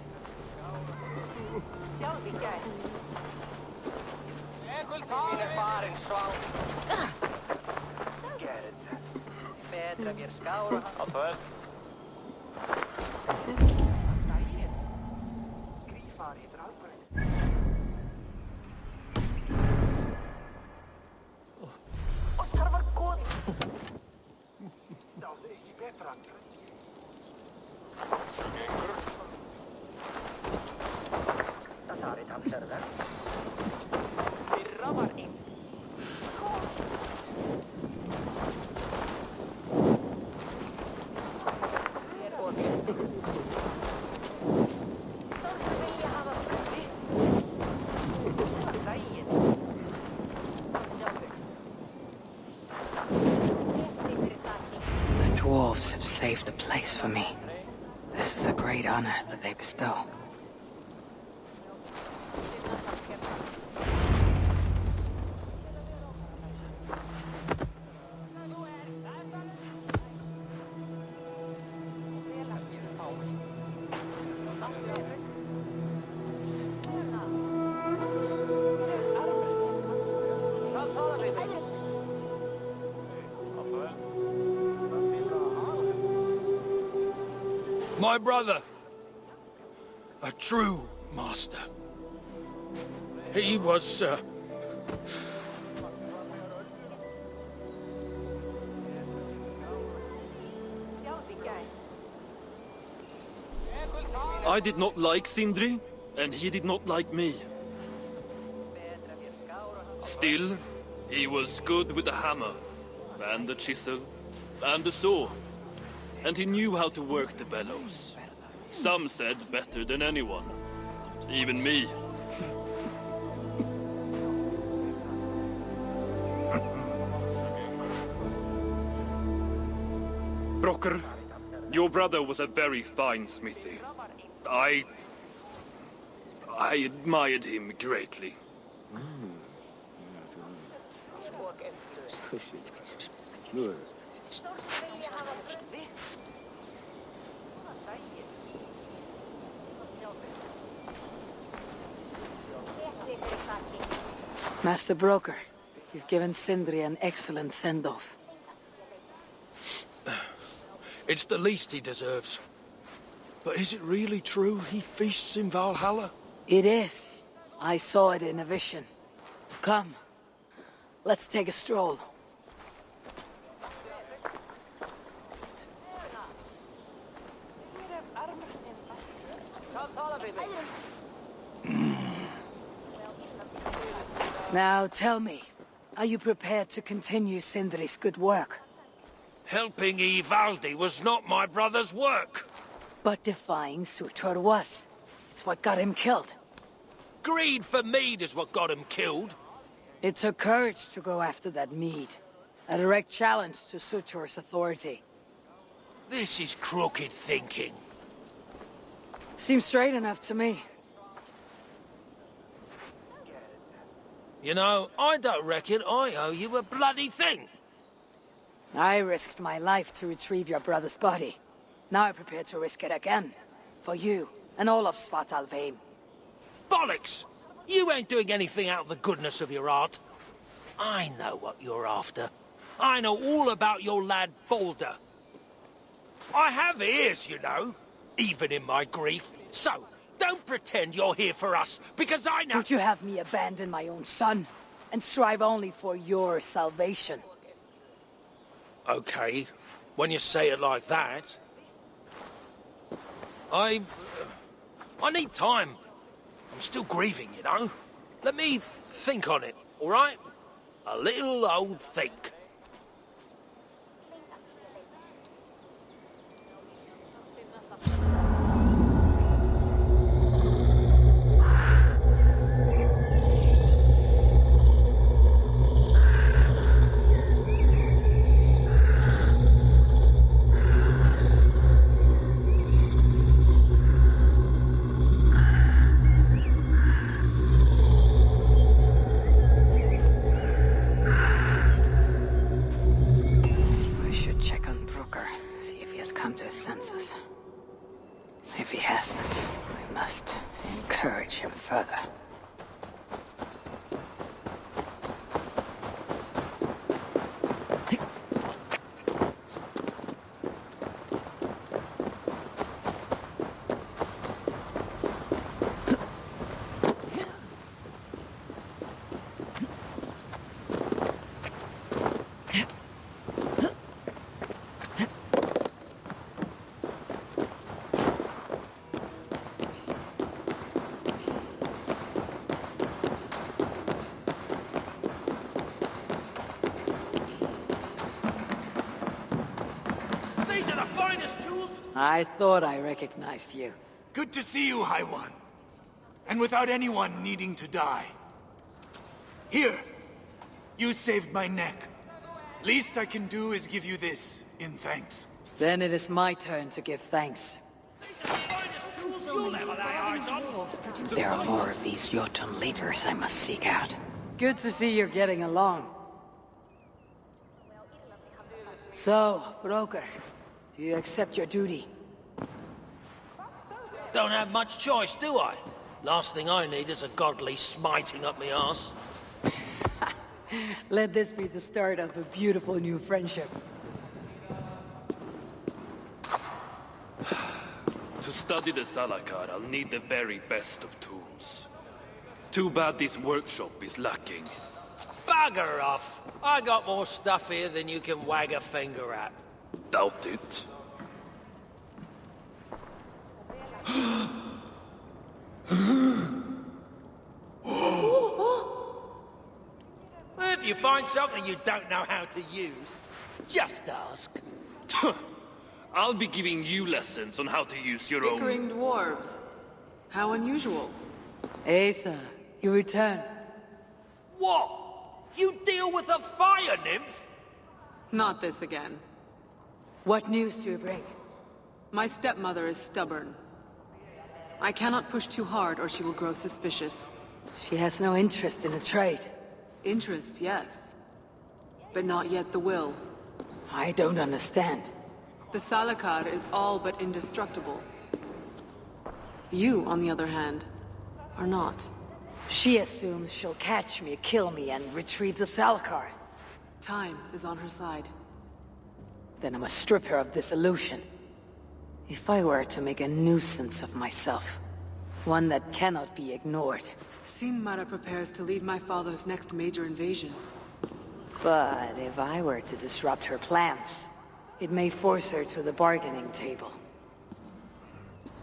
Dwarves have saved the place for me. This is a great honor that they bestow. My brother, a true master. He was, I did not like Sindri, and he did not like me. Still, he was good with the hammer, and the chisel, and the saw. And he knew how to work the bellows. Some said better than anyone. Even me. Brocker, your brother was a very fine smithy. I admired him greatly. Master Broker, you've given Sindri an excellent send-off. it's the least he deserves. But is it really true he feasts in Valhalla? It is. I saw it in a vision. Come, let's take a stroll. Now tell me, are you prepared to continue Sindri's good work? Helping Ivaldi was not my brother's work. But defying Surtur was. It's what got him killed. Greed for mead is what got him killed. It took courage to go after that mead. A direct challenge to Surtur's authority. This is crooked thinking. Seems straight enough to me. You know, I don't reckon I owe you a bloody thing. I risked my life to retrieve your brother's body. Now I'm prepared to risk it again. For you, and all of Svartalfheim. Bollocks! You ain't doing anything out of the goodness of your heart. I know what you're after. I know all about your lad Balder. I have ears, you know, even in my grief. So, don't pretend you're here for us, because I know— Would you have me abandon my own son, and strive only for your salvation? Okay, when you say it like that. I need time. I'm still grieving, you know. Let me think on it, all right? A little old think. come to his senses. If he hasn't, I must encourage him further. I thought I recognized you. Good to see you, High One. And without anyone needing to die. Here, you saved my neck. Least I can do is give you this in thanks. Then it is my turn to give thanks. There are more of these Jotun leaders I must seek out. Good to see you're getting along. So, broker, do you accept your duty? Don't have much choice, do I? Last thing I need is a godly smiting up my arse. Let this be the start of a beautiful new friendship. To study the Salakar, I'll need the very best of tools. Too bad this workshop is lacking. Bugger off! I got more stuff here than you can wag a finger at. Doubt it. If you find something you don't know how to use, just ask. I'll be giving you lessons on how to use your own... Bickering dwarves. How unusual. Asa, you return. What? You deal with a fire nymph? Not this again. What news do you bring? My stepmother is stubborn. I cannot push too hard or she will grow suspicious. She has no interest in the trade. Interest, yes. But not yet the will. I don't understand. The Salakar is all but indestructible. You, on the other hand, are not. She assumes she'll catch me, kill me, and retrieve the Salakar. Time is on her side. Then I must strip her of this illusion. If I were to make a nuisance of myself, one that cannot be ignored. Sinmara prepares to lead my father's next major invasion. But if I were to disrupt her plans, it may force her to the bargaining table.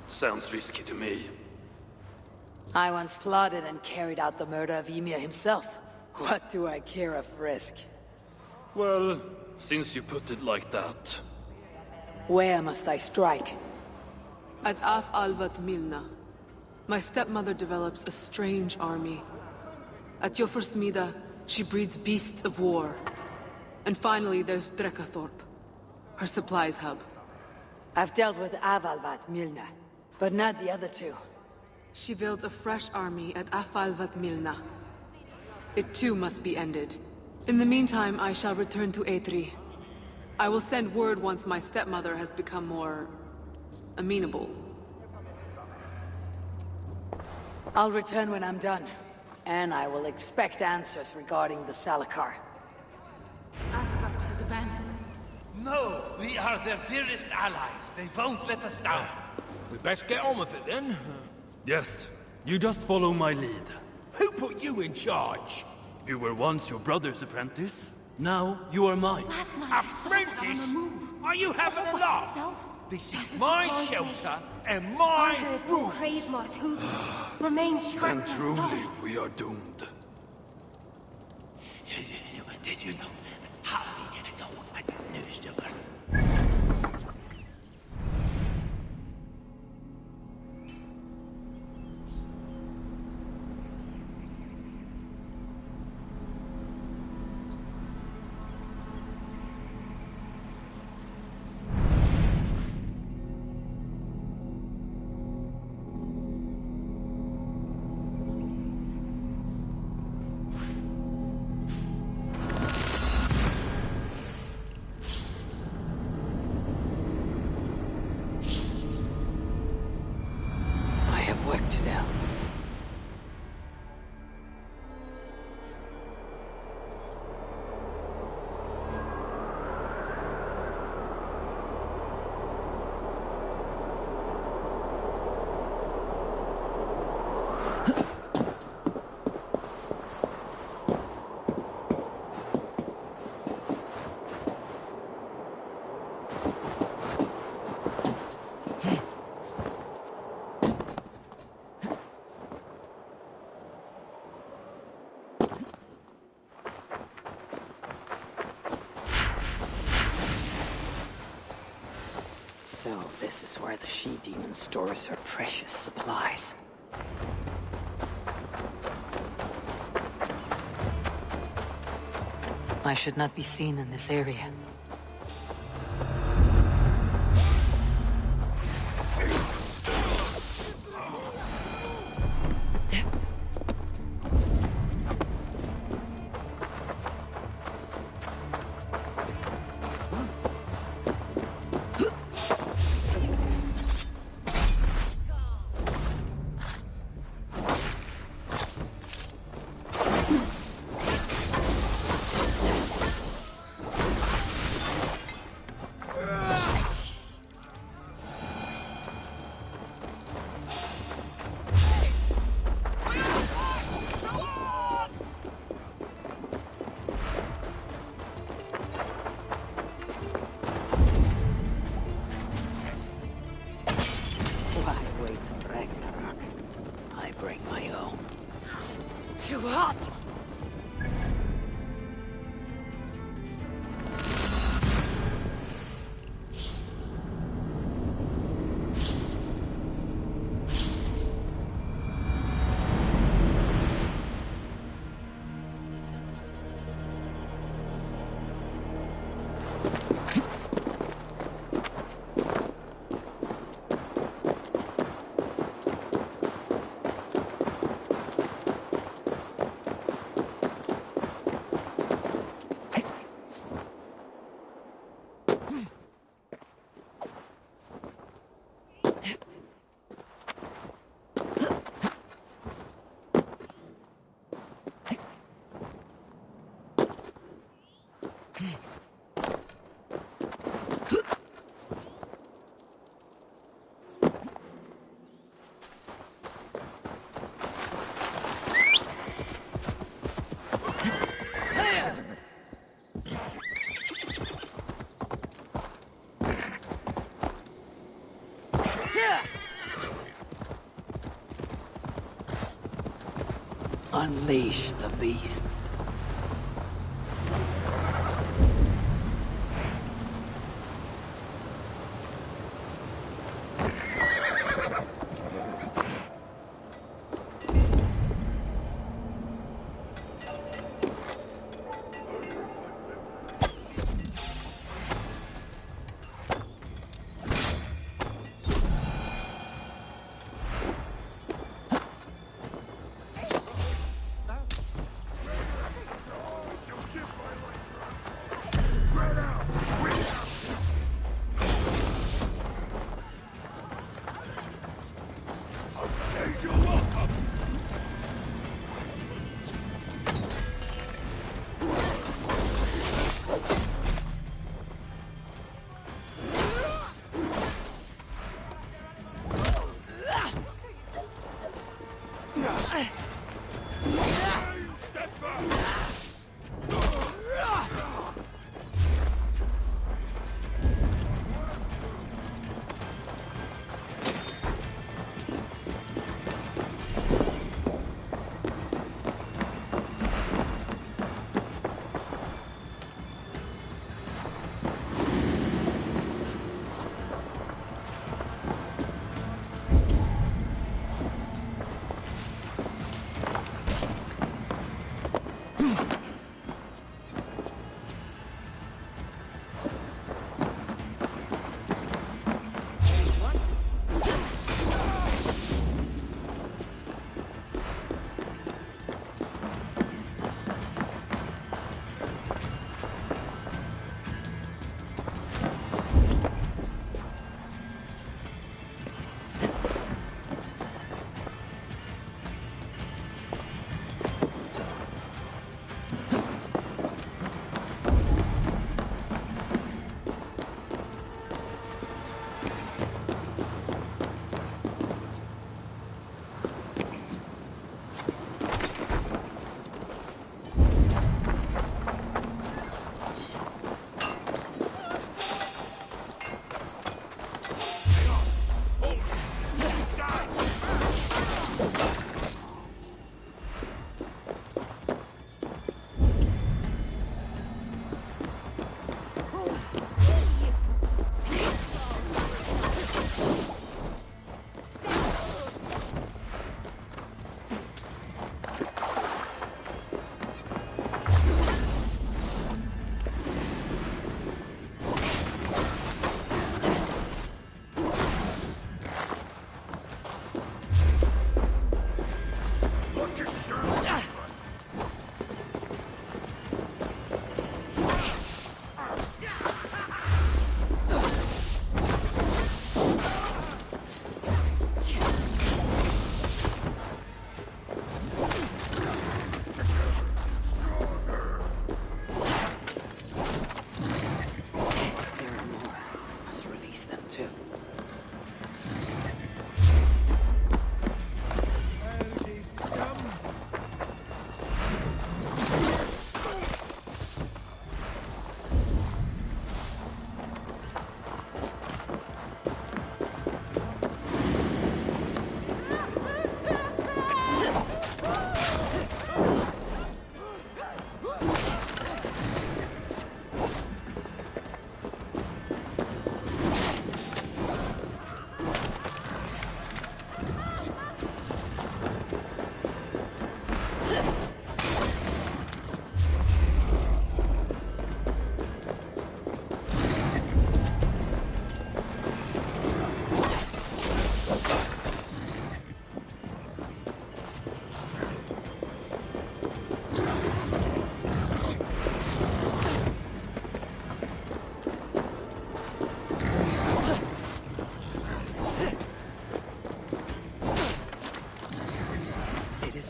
Sounds risky to me. I once plotted and carried out the murder of Ymir himself. What do I care of risk? Well, since you put it like that... Where must I strike? At Af Alvat Milna, my stepmother develops a strange army. At Jofursmida, she breeds beasts of war. And finally, there's Drekathorp, her supplies hub. I've dealt with Avalvat Milna, but not the other two. She builds a fresh army at Afalvat Milna. It too must be ended. In the meantime, I shall return to Aetri. I will send word once my stepmother has become more... amenable. I'll return when I'm done. And I will expect answers regarding the Salakar. Asgard has abandoned us. No, we are their dearest allies. They won't let us down. We best get on with it then. Yes, you just follow my lead. Who put you in charge? You were once your brother's apprentice. Now you are mine. Apprentice? Are you having enough? This is my shelter and my rules. Then truly we are doomed. Did you know how we get it all at the news? This is where the she-demon stores her precious supplies. I should not be seen in this area. Ragnarök. I bring my own. Too hot! Unleash the beasts.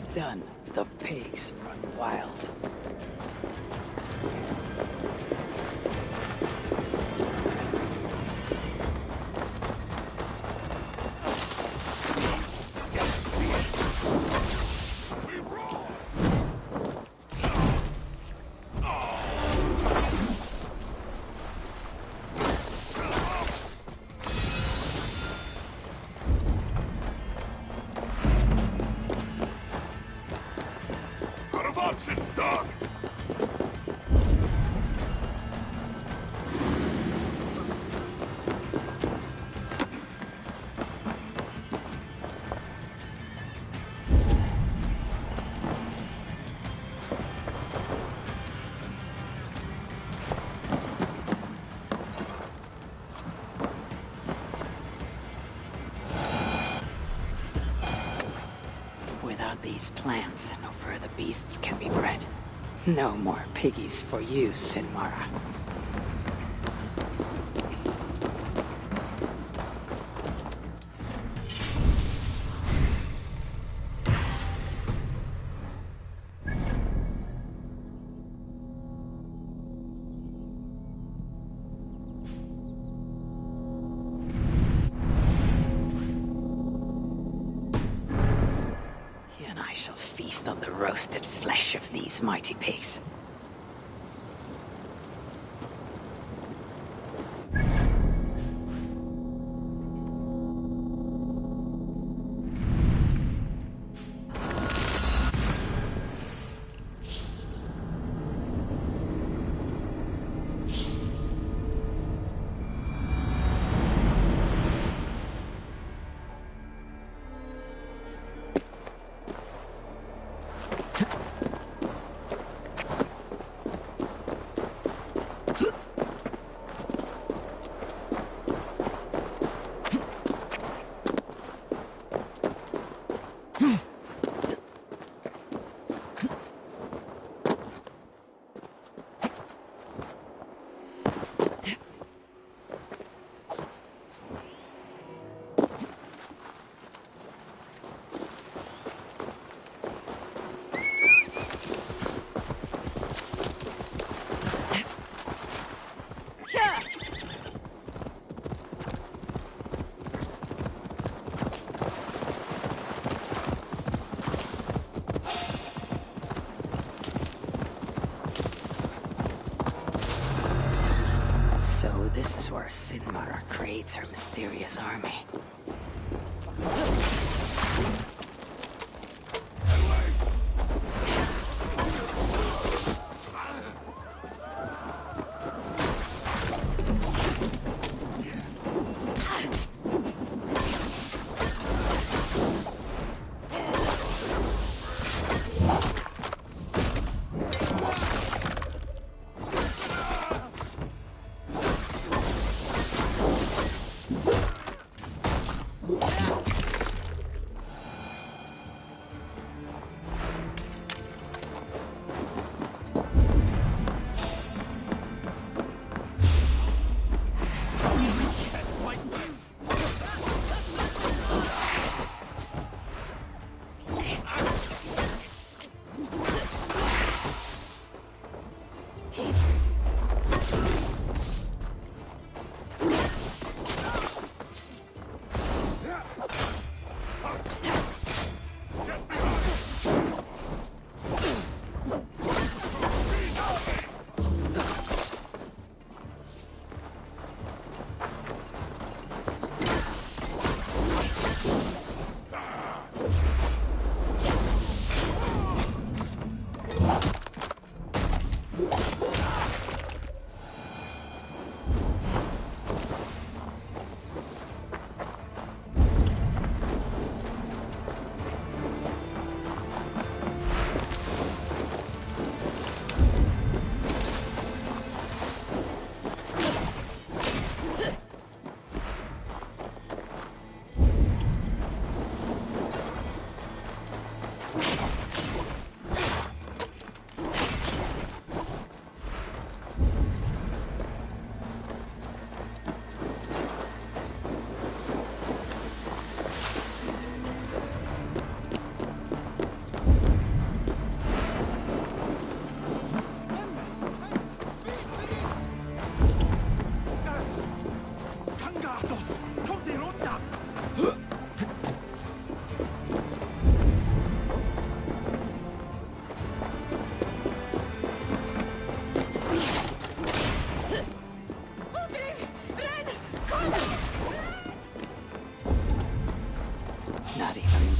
is done, the pigs run wild. Without these plants, no further beasts can be bred. No more piggies for you, Sinmara. On the roasted flesh of these mighty pigs. So this is where Sinmara creates her mysterious army.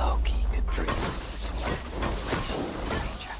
Loki could dream of such twisted relations in nature.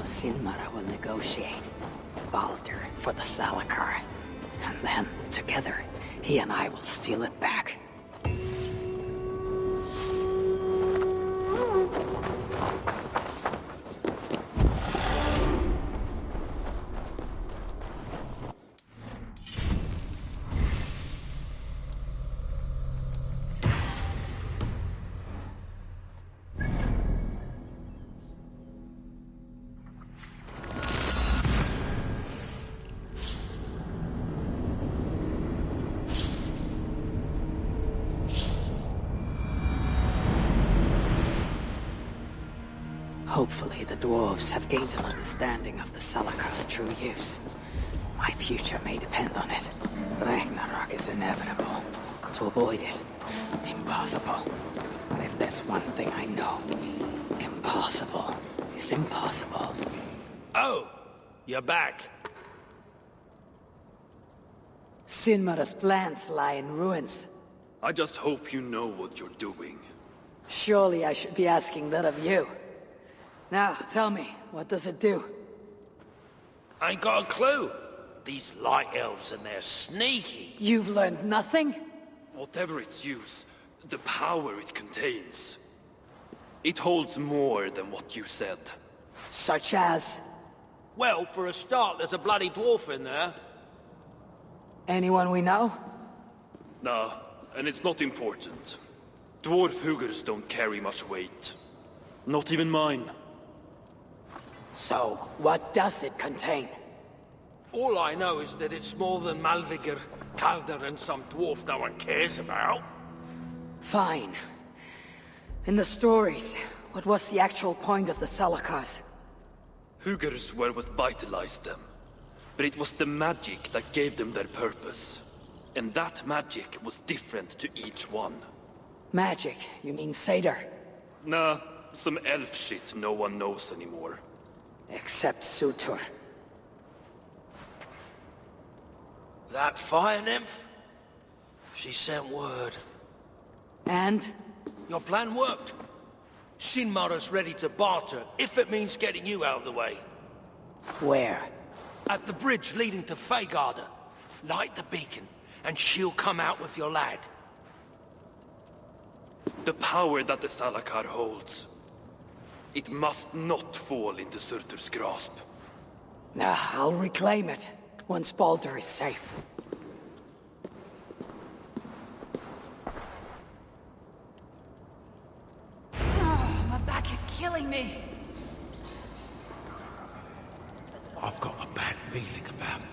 Sinmara will negotiate Baldur for the Salakar. And then, together, he and I will steal it back. Hopefully the dwarves have gained an understanding of the Salakar's true use. My future may depend on it. Ragnarök is inevitable. To avoid it, impossible. And if there's one thing I know, impossible is impossible. Oh, you're back. Sinmara's plans lie in ruins. I just hope you know what you're doing. Surely I should be asking that of you. Now, tell me, what does it do? I ain't got a clue. These light elves and they're sneaky. You've learned nothing? Whatever its use, the power it contains. It holds more than what you said. Such as? Well, for a start, there's a bloody dwarf in there. Anyone we know? Nah, and it's not important. Dwarf Hugers don't carry much weight. Not even mine. So, what does it contain? All I know is that it's more than Malvigur, Kaldr, and some dwarf no one cares about. Fine. In the stories, what was the actual point of the Salakars? Hugers were what vitalized them. But it was the magic that gave them their purpose. And that magic was different to each one. Magic? You mean Seder? Nah, some elf shit no one knows anymore. Except Sutur. That fire nymph? She sent word. And? Your plan worked. Sinmara's ready to barter, if it means getting you out of the way. Where? At the bridge leading to Feygarda. Light the beacon, and she'll come out with your lad. The power that the Salakar holds. It must not fall into Surtur's grasp. I'll reclaim it, once Baldur is safe. Oh, my back is killing me. I've got a bad feeling about it.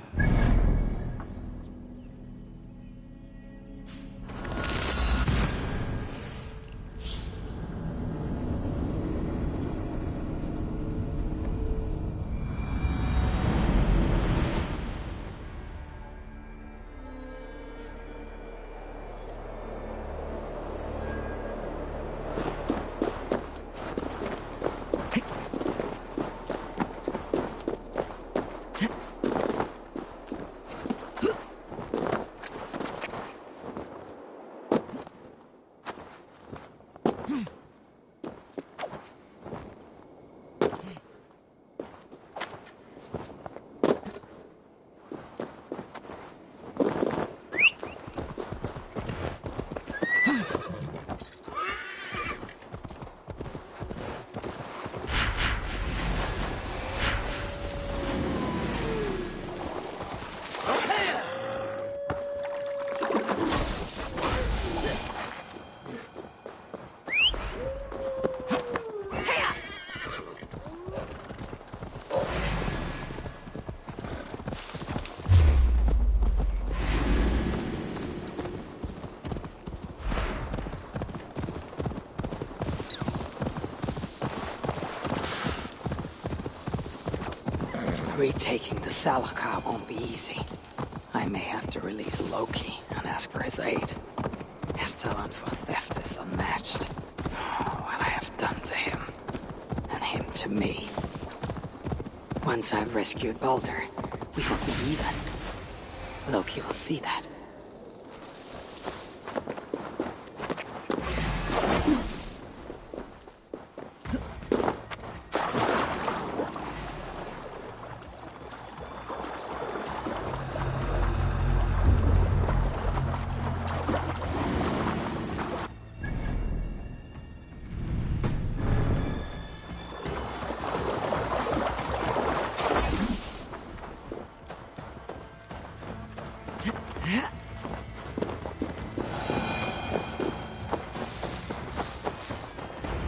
Retaking the Salakar won't be easy. I may have to release Loki and ask for his aid. His talent for theft is unmatched. What I have done to him, and him to me. Once I've rescued Baldur, we will be even. Loki will see that.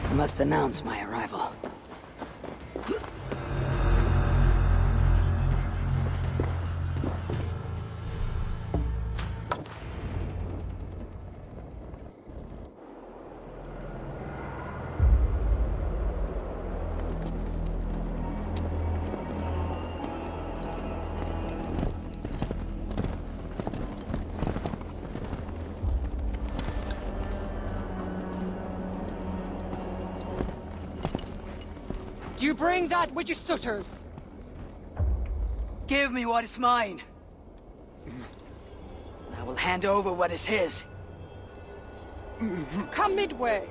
I must announce my arrival. You bring that with your sutters. Give me what is mine. I will hand over what is his. Come midway.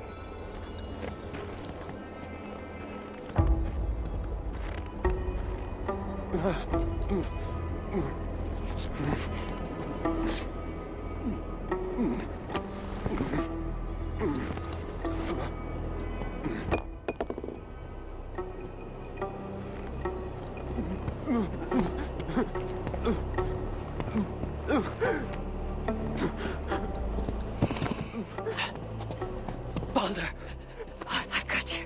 Baldur, I've got you.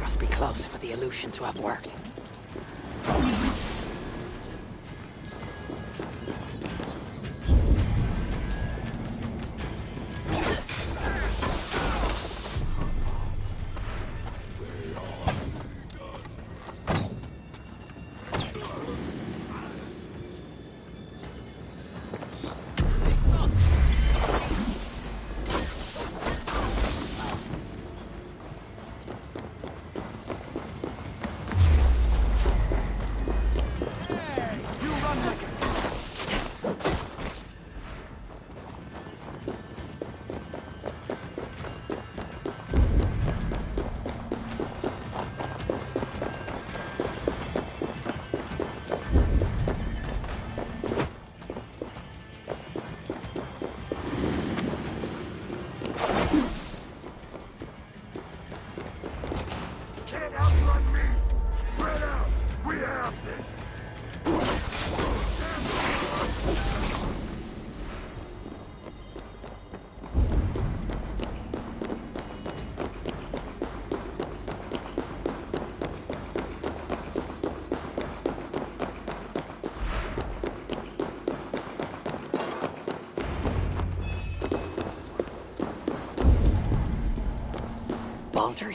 Must be close for the illusion to have worked.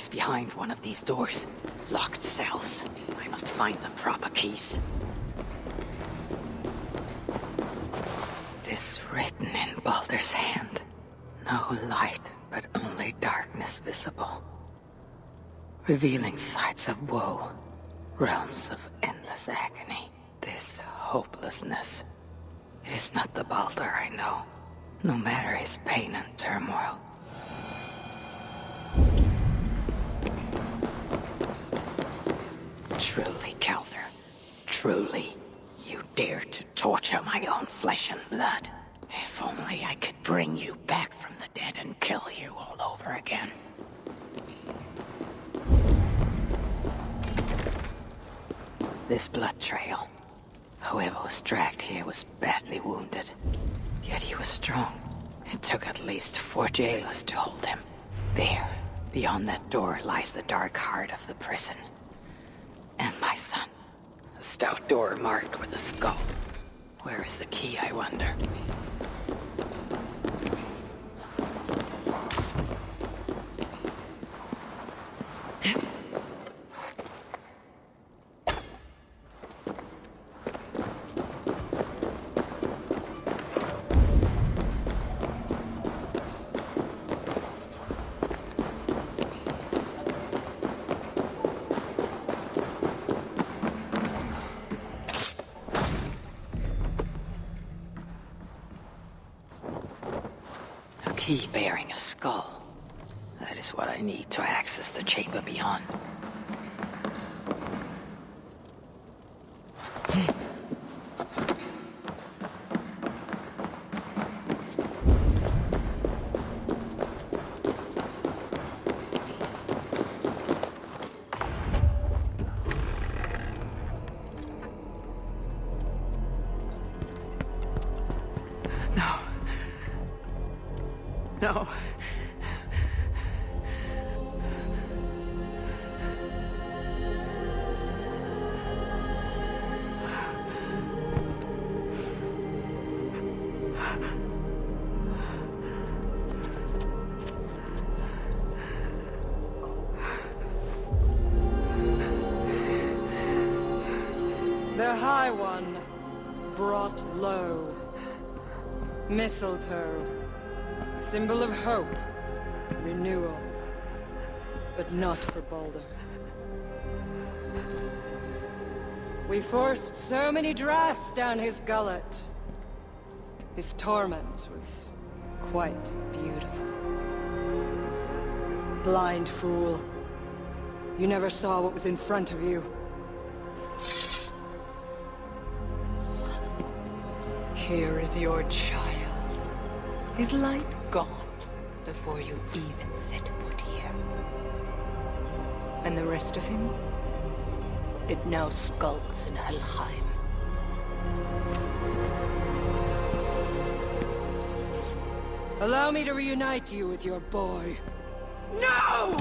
is behind one of these doors. Locked cells. I must find the proper keys. It is written in Baldur's hand. No light, but only darkness visible. Revealing sights of woe, realms of endless agony. This hopelessness. It is not the Baldur I know, no matter his pain and turmoil. Truly, Calder, truly, you dare to torture my own flesh and blood. If only I could bring you back from the dead and kill you all over again. This blood trail. Whoever was dragged here was badly wounded. Yet he was strong. It took at least 4 jailers to hold him. There, beyond that door, lies the dark heart of the prison. And my son. A stout door marked with a skull. Where is the key, I wonder? Key bearing a skull. That is what I need to access the chamber beyond. No. The High One brought low mistletoe. Symbol of hope, renewal, but not for Baldur. We forced so many drafts down his gullet. His torment was quite beautiful. Blind fool. You never saw what was in front of you. Here is your child. His light gone before you even set foot here. And the rest of him? It now skulks in Helheim. Allow me to reunite you with your boy. No!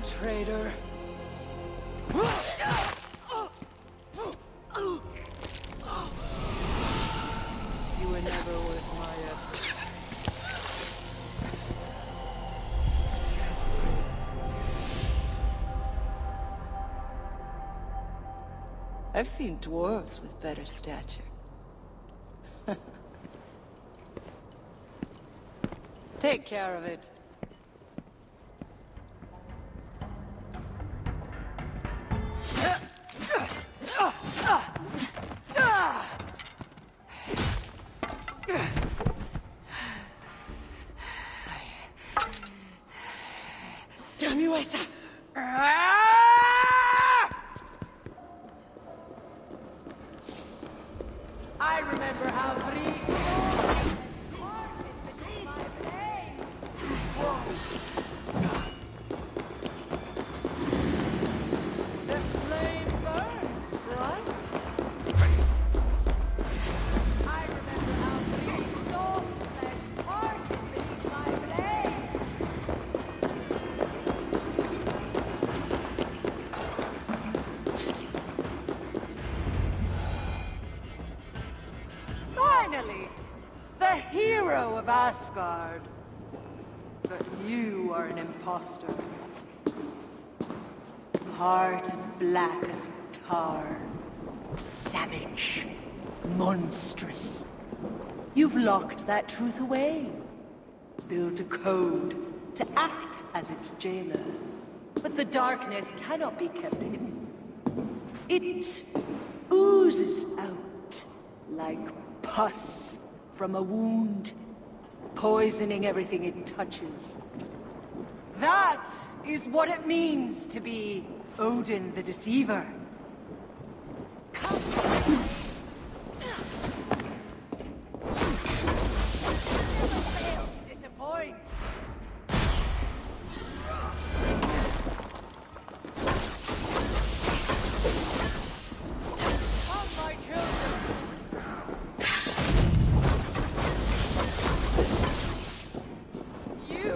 Traitor. You were never worth my effort. I've seen dwarves with better stature. Take care of it. Damn you, Asa! I remember how the flame burns, right? I remember how free soul flesh parted beneath my blade. Finally, the hero of Asgard. But you are an imposter. Heart as black as tar. Savage. Monstrous. You've locked that truth away. Built a code to act as its jailer. But the darkness cannot be kept hidden. It oozes out like pus from a wound, poisoning everything it touches. That is what it means to be Odin the Deceiver. Disappoint. Come, my children. You.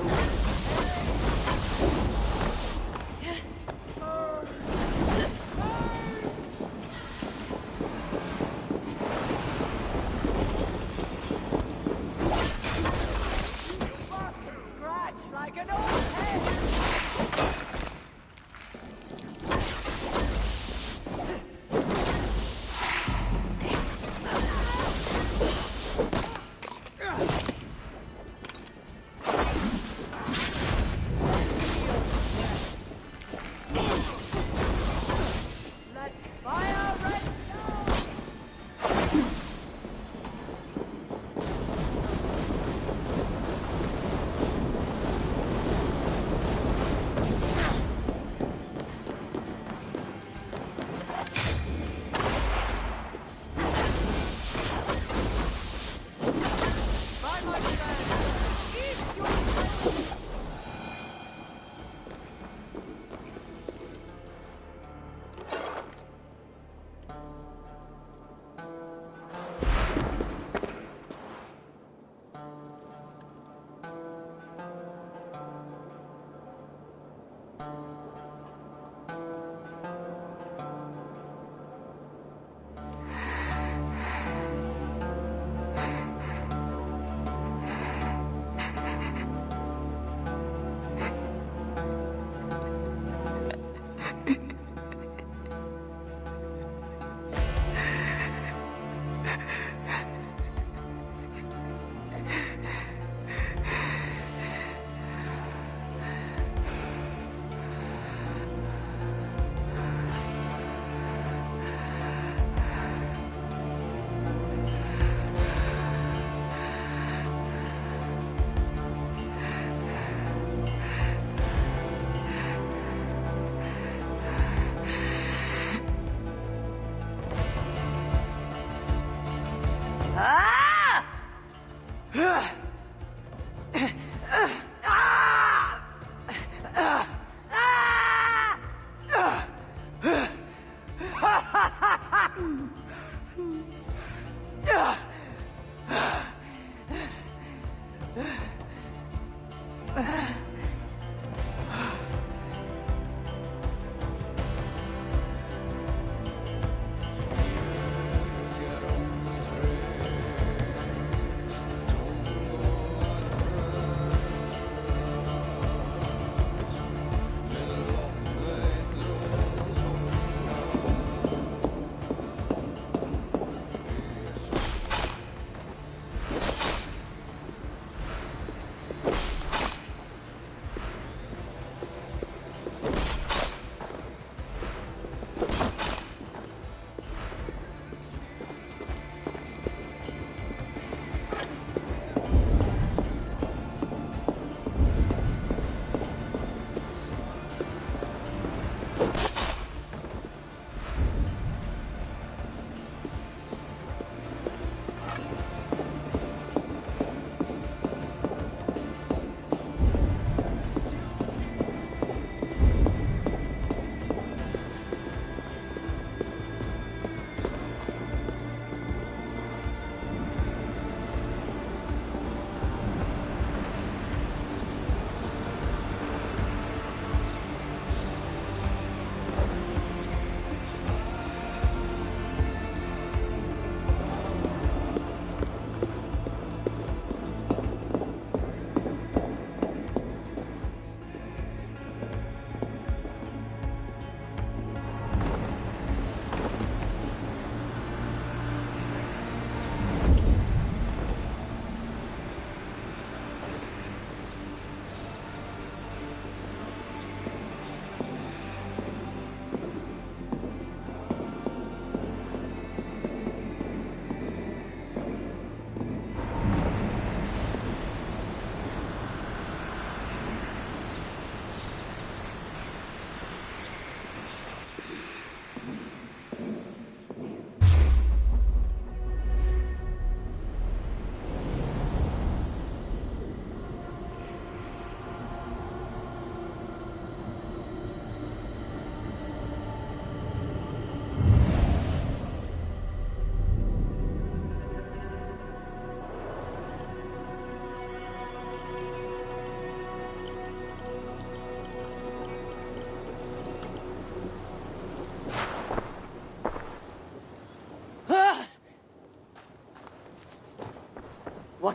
Scratch like an old head. Let fire rest down.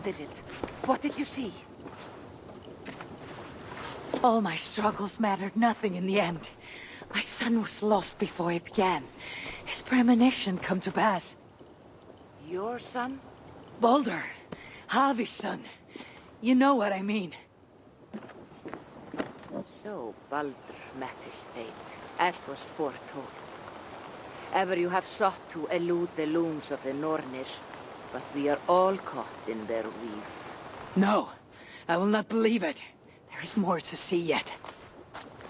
What is it? What did you see? All my struggles mattered nothing in the end. My son was lost before it began. His premonition come to pass. Your son? Baldur. Havi's son. You know what I mean. So Baldur met his fate, as was foretold. Ever you have sought to elude the looms of the Nornir, but we are all caught in their weave. No, I will not believe it. There is more to see yet.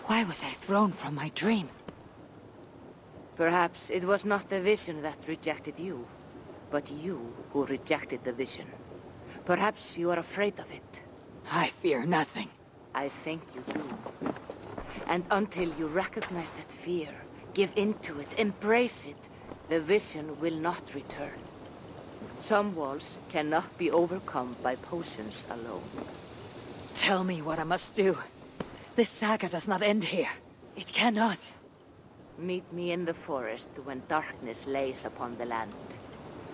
Why was I thrown from my dream? Perhaps it was not the vision that rejected you, but you who rejected the vision. Perhaps you are afraid of it. I fear nothing. I think you do. And until you recognize that fear, give in to it, embrace it, the vision will not return. Some walls cannot be overcome by potions alone. Tell me what I must do. This saga does not end here. It cannot. Meet me in the forest when darkness lays upon the land.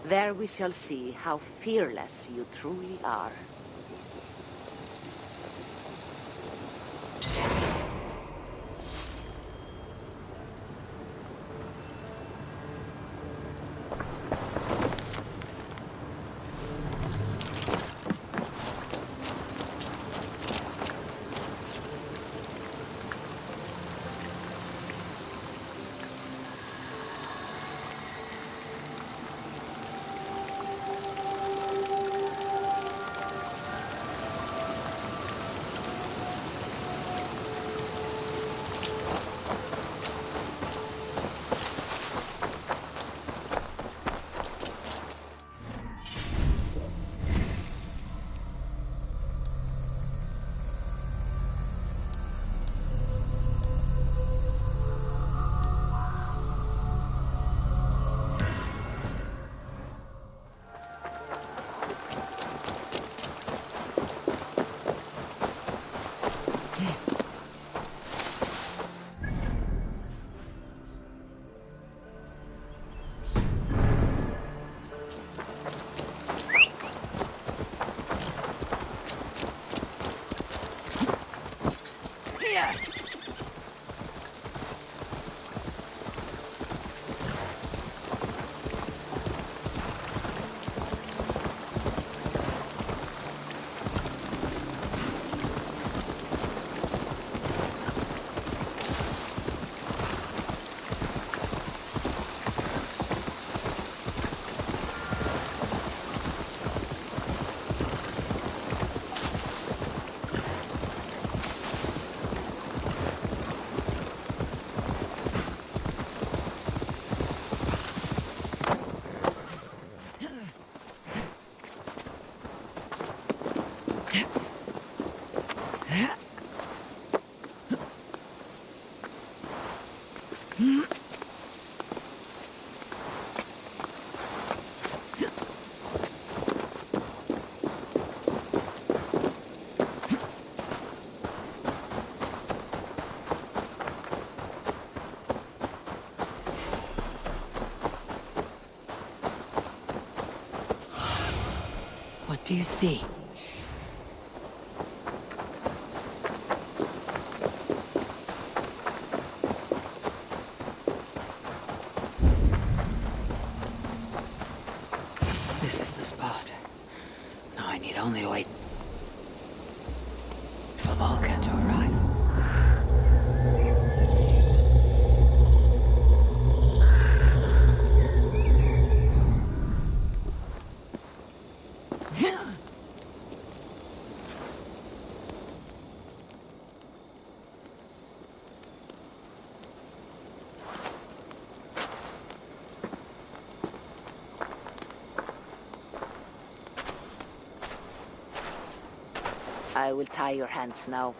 There we shall see how fearless you truly are. What do you see? This is the spot. Now I need only wait for Vulcan to arrive. I will tie your hands now.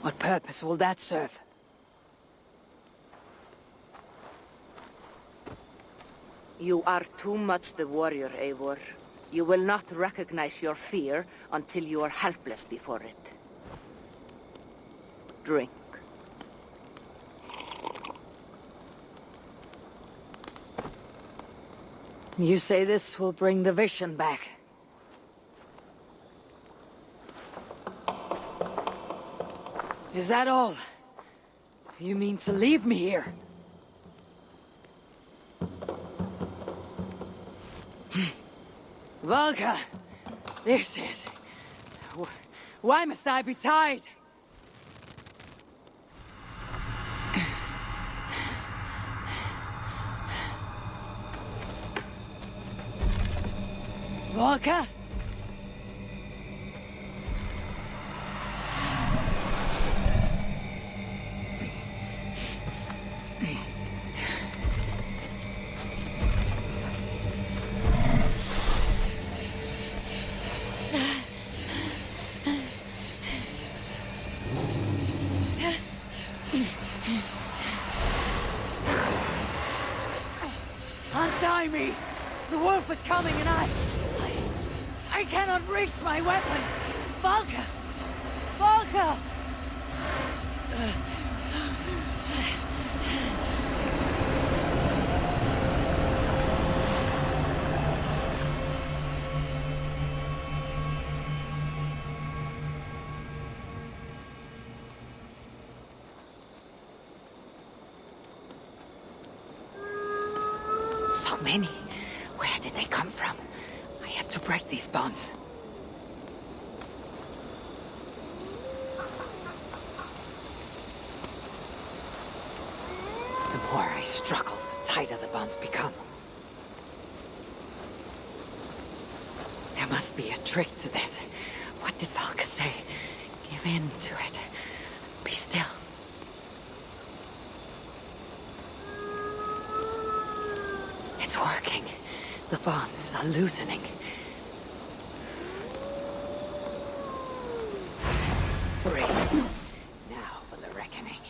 What purpose will that serve? You are too much the warrior, Eivor. You will not recognize your fear until you are helpless before it. Drink. You say this will bring the vision back? Is that all? You mean to leave me here? Volka! This is... Why must I be tied? Volka? Untie me! The wolf is coming and I cannot reach my weapon! Volka! Volka! So many. Where did they come from? I have to break these bonds. The more I struggle, the tighter the bonds become. There must be a trick to this. What did Volka say? Give in to it. Be still. It's working. The bonds are loosening. Free. Now for the reckoning.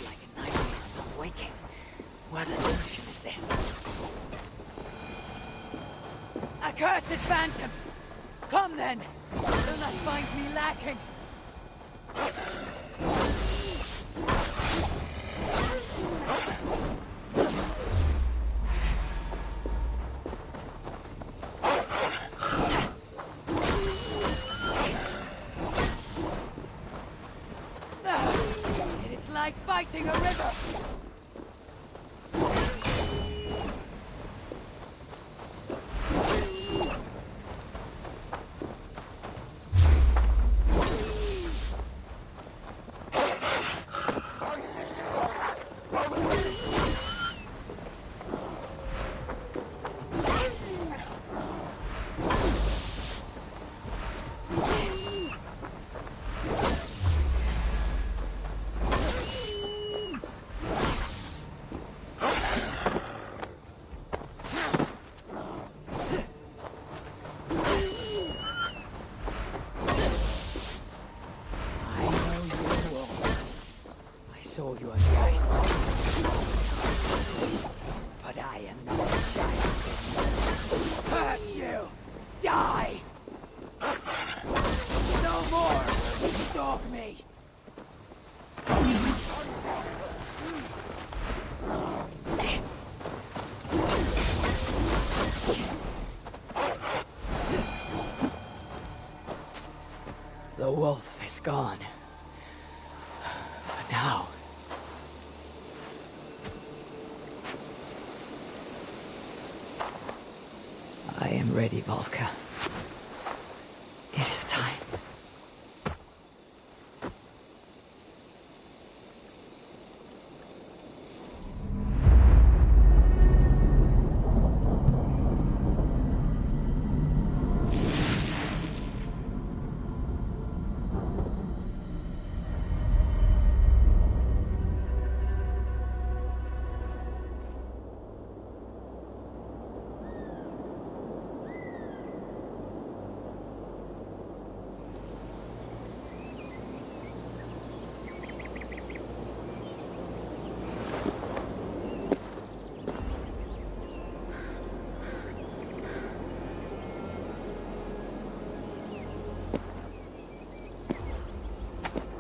Like a nightmare of waking. What illusion is this? Accursed phantoms! Come then! Do not find me lacking! Like fighting a river! Saw you at first. But I am not a child. Curse you! Die! No more will you stalk me! The wolf is gone. For now. I am ready, Volka. It is time.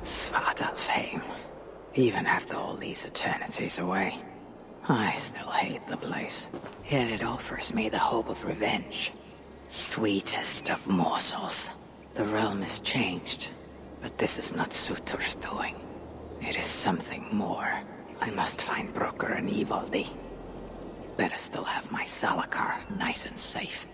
Svartalfheim, even after all these eternities away. I still hate the place, yet it offers me the hope of revenge. Sweetest of morsels. The realm is changed, but this is not Sutur's doing. It is something more. I must find Brooker and Ivaldi. Better still have my Salakar nice and safe.